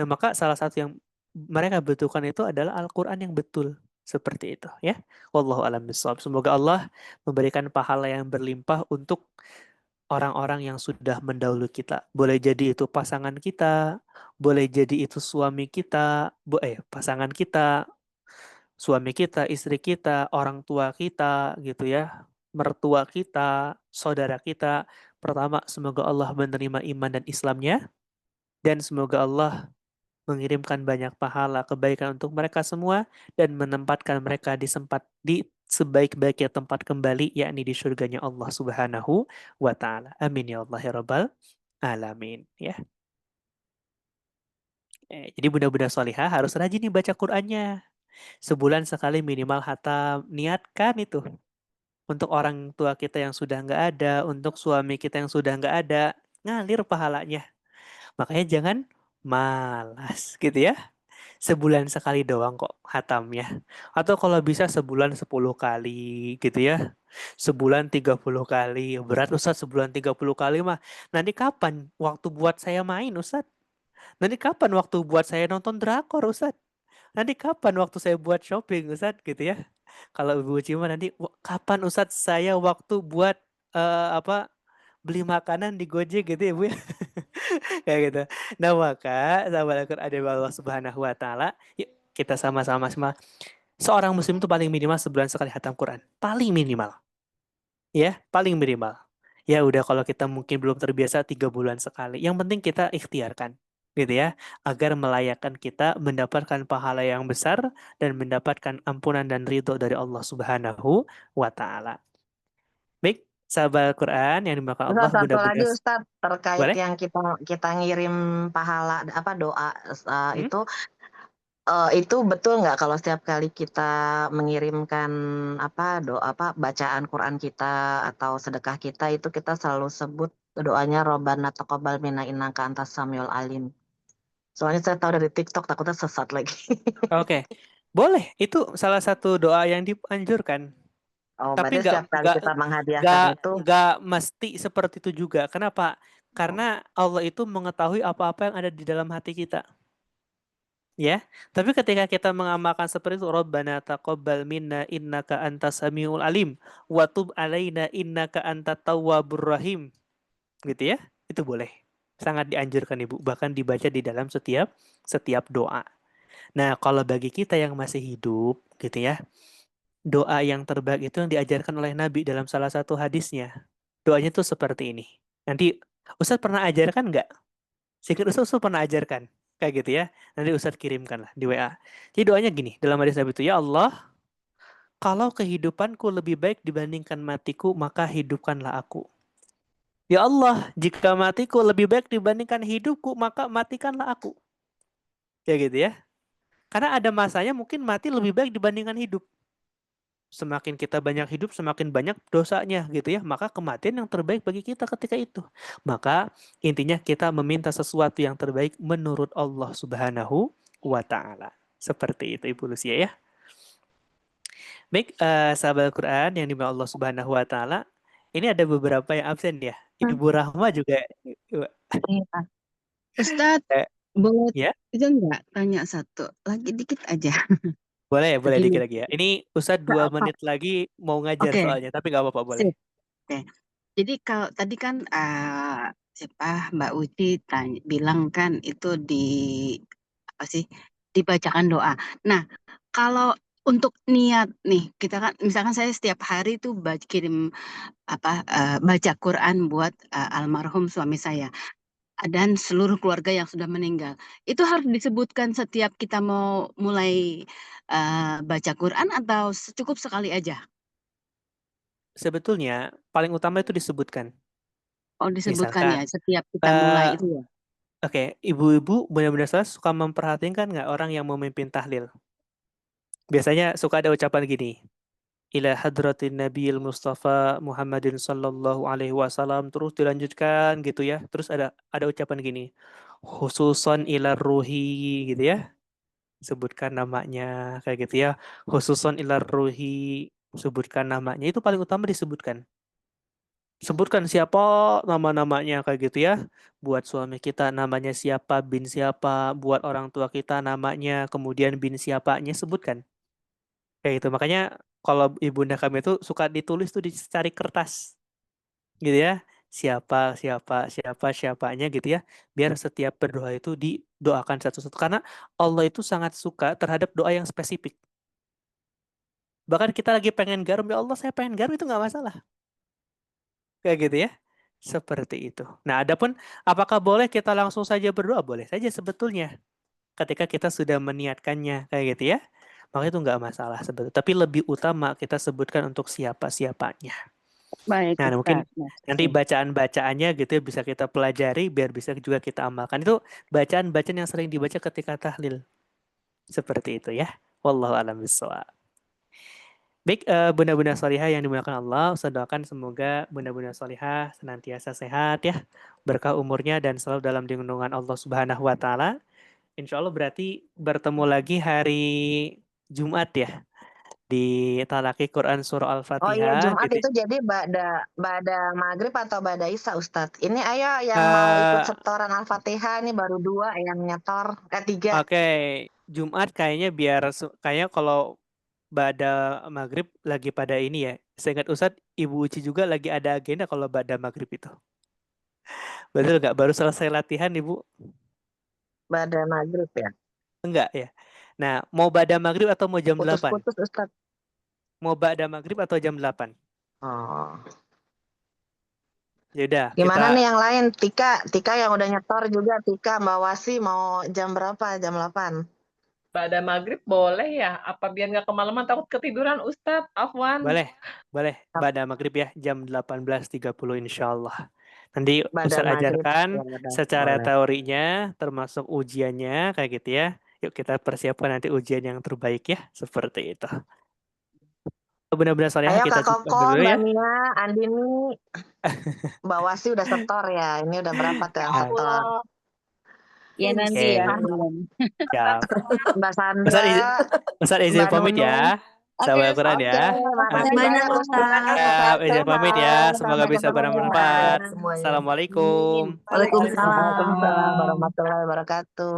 Nah, maka salah satu yang mereka butuhkan itu adalah Al-Quran yang betul. Seperti itu ya. Wallahu a'lam bishawab. Semoga Allah memberikan pahala yang berlimpah untuk orang-orang yang sudah mendahului kita. Boleh jadi itu pasangan kita, boleh jadi itu suami kita, pasangan kita, suami kita, istri kita, orang tua kita gitu ya, mertua kita, saudara kita. Pertama, semoga Allah menerima iman dan Islamnya, dan semoga Allah mengirimkan banyak pahala kebaikan untuk mereka semua dan menempatkan mereka di sebaik-baiknya tempat kembali, yakni di surganya Allah Subhanahu wa taala. Amin ya Allah ya rabbal alamin ya. Jadi bunda-bunda solihah harus rajin nih baca Qur'annya. Sebulan sekali minimal hatam. Niatkan itu untuk orang tua kita yang sudah nggak ada, untuk suami kita yang sudah nggak ada, ngalir pahalanya. Makanya jangan malas gitu ya. sebulan sekali doang kok hatamnya. Atau kalau bisa sebulan 10 kali gitu ya. Sebulan 30 kali. Berat Ustaz sebulan 30 kali mah. Nanti kapan waktu buat saya main Ustaz? Nanti kapan waktu buat saya nonton drakor Ustaz? Nanti kapan waktu saya buat shopping Ustaz gitu ya. Kalau Ibu Uci mah nanti kapan Ustaz saya waktu buat apa beli makanan di Gojek gitu ya Bu ya. Kayak gitu. Nah, maka sahabat Al-Qur'an dari Allah Subhanahu wa taala, yuk kita sama-sama semua. Seorang muslim itu paling minimal sebulan sekali khatam Quran. Paling minimal. Ya, paling minimal. Ya udah kalau kita mungkin belum terbiasa 3 bulan sekali. Yang penting kita ikhtiarkan gitu ya, agar melayakkan kita mendapatkan pahala yang besar dan mendapatkan ampunan dan ridho dari Allah Subhanahu wa taala. Baik, sahabat Al-Quran yang dimakan Allah, Ustaz, satu lagi mudah-mudahan Ustaz, terkait boleh? yang kita ngirim pahala apa doa Hmm? itu betul nggak kalau setiap kali kita mengirimkan apa doa apa bacaan Quran kita atau sedekah kita itu kita selalu sebut doanya Robbana taqabbal minna innaka antas samiul alim. Soalnya saya tahu dari TikTok takutnya sesat lagi. Oke, boleh. Itu salah satu doa yang dianjurkan. Oh, Tapi berarti nggak setiap kali nggak kita menghadiahkan nggak itu, nggak mesti seperti itu juga. Kenapa? oh, Karena Allah itu mengetahui apa-apa yang ada di dalam hati kita. Ya, tapi ketika kita mengamalkan seperti itu, Rabbana taqabbal minna innaka antas samiul alim wa tub alaina innaka antat tawwabur rahim. Gitu ya. Itu boleh. Sangat dianjurkan Ibu, bahkan dibaca di dalam setiap doa. Nah, kalau bagi kita yang masih hidup gitu ya, doa yang terbaik itu yang diajarkan oleh Nabi dalam salah satu hadisnya. Doanya tuh seperti ini. Nanti Ustadz pernah ajarkan nggak? Sikir Ustadz pernah ajarkan. Kayak gitu ya. Nanti Ustadz kirimkan lah di WA. Jadi doanya gini, dalam hadis Nabi itu, ya Allah, kalau kehidupanku lebih baik dibandingkan matiku, maka hidupkanlah aku. Ya Allah, jika matiku lebih baik dibandingkan hidupku, maka matikanlah aku. Kayak gitu ya. Karena ada masanya mungkin mati lebih baik dibandingkan hidup. Semakin kita banyak hidup, semakin banyak dosanya gitu ya. Maka kematian yang terbaik bagi kita ketika itu. Maka intinya kita meminta sesuatu yang terbaik menurut Allah Subhanahu wa taala. Seperti itu Ibu Lucia ya. Baik, sahabat Al-Quran yang dimana Allah Subhanahu wa taala. Ini ada beberapa yang absen ya. Ibu Rahma juga Iya. Ustadz, eh, boleh ya. itu enggak tanya satu lagi dikit aja. Boleh Begini, dikit lagi ya. Ini Ustadz Kak, 2 menit lagi mau ngajar oke, soalnya, tapi nggak apa-apa boleh. sip. Oke. Jadi kalau tadi kan siapa Mbak Uci bilang kan itu apa sih dibacakan doa. Nah, kalau untuk niat nih, kita kan misalkan saya setiap hari tuh kirim baca Quran buat almarhum suami saya dan seluruh keluarga yang sudah meninggal. Itu harus disebutkan setiap kita mau mulai baca Quran atau cukup sekali aja? Sebetulnya paling utama itu disebutkan. Oh, disebutkan ya Misalkan, setiap kita mulai eh itu ya. oke, ibu-ibu benar-benar suka memperhatikan nggak orang yang memimpin tahlil? Biasanya suka ada ucapan gini, ila hadratin nabiyil mustafa Muhammadin sallallahu alaihi wasallam, terus dilanjutkan gitu ya. Terus ada ucapan gini, khususon ila ruhi gitu ya. Sebutkan namanya kayak gitu ya. Khususon ila ruhi, sebutkan namanya. Itu paling utama disebutkan. Sebutkan siapa nama-namanya kayak gitu ya. Buat suami kita namanya siapa, bin siapa, buat orang tua kita namanya, kemudian bin siapanya sebutkan. Kayak gitu. Makanya kalau ibunda kami itu suka ditulis tuh dicari kertas gitu ya. Siapa, siapa, siapa, siapanya gitu ya. Biar setiap berdoa itu didoakan satu-satu. Karena Allah itu sangat suka terhadap doa yang spesifik. Bahkan kita lagi pengen garam, ya Allah saya pengen garam itu nggak masalah. Kayak gitu ya. Seperti itu. Nah, adapun apakah boleh kita langsung saja berdoa? Boleh saja sebetulnya. Ketika kita sudah meniatkannya, kayak gitu ya. Maka itu nggak masalah sebetulnya. Tapi lebih utama kita sebutkan untuk siapa-siapanya. Baik, Nah, mungkin Ustaz. nanti Oke. bacaan-bacaannya gitu ya bisa kita pelajari biar bisa juga kita amalkan. Itu bacaan-bacaan yang sering dibaca ketika tahlil. Seperti itu ya. Wallahu a'lam bishawab. Baik, bunda-bunda solihah yang dimuliakan Allah, saya doakan semoga bunda-bunda solihah senantiasa sehat ya, berkah umurnya dan selalu dalam lindungan Allah Subhanahu wa taala. Insya Allah berarti bertemu lagi hari Jumat ya di Talaki Quran Surah Oh iya, Al-Fatihah Jumat gitu. itu jadi bada maghrib atau bada isya, Ustadz? Ini ayo yang mau ikut Eh, setoran Al-Fatihah, ini baru 2 yang nyetor, 3. Oke, Jumat kayaknya kayaknya kalau Ba'da maghrib lagi pada ini ya. Seingat Ustadz, Ibu Uci juga lagi ada agenda kalau Ba'da maghrib itu. Betul nggak? Baru selesai latihan Ibu? Bada maghrib ya. Enggak ya? Nah, mau Ba'da maghrib atau mau jam 8? Putus-putus, Ustadz. Mau Ba'da maghrib atau jam 8? Oh. Ya udah, Gimana kita nih yang lain? Tika yang udah nyetor juga, Tika, Mbak Wasi mau jam berapa? Jam 8. Pada maghrib boleh ya? Apa biar nggak kemalaman takut ketiduran Ustadz? Afwan. boleh Ba'da maghrib ya jam 18.30 insya Allah. Nanti Bada Ustadz maghrib. ajarkan Ya udah, secara boleh. teorinya termasuk ujiannya kayak gitu ya. Yuk kita persiapkan nanti ujian yang terbaik ya. Seperti itu. Benar-benar salihah Ayo kita Kak cukupkan Koko, dulu Mbak ya. Nia, Andini, Mbak Wasi udah setor ya. Ini udah berapa tuh yang setor? Allah. Ya nanti Oke, ya. belum. siap. Mbak Ustadz Sandra, izin, Ustadz izin Mbak pamit Nunung. ya. Oke, Sahabat Al-Quran Oke, ya. makasih banyak, banyak Ustaz. Ustaz. Siap, izin pamit ya. Sehat-sehat. Semoga Sampai bisa ketemu Jumat bermanfaat. semuanya. Assalamualaikum. Waalaikumsalam. Waalaikumsalam warahmatullahi wabarakatuh.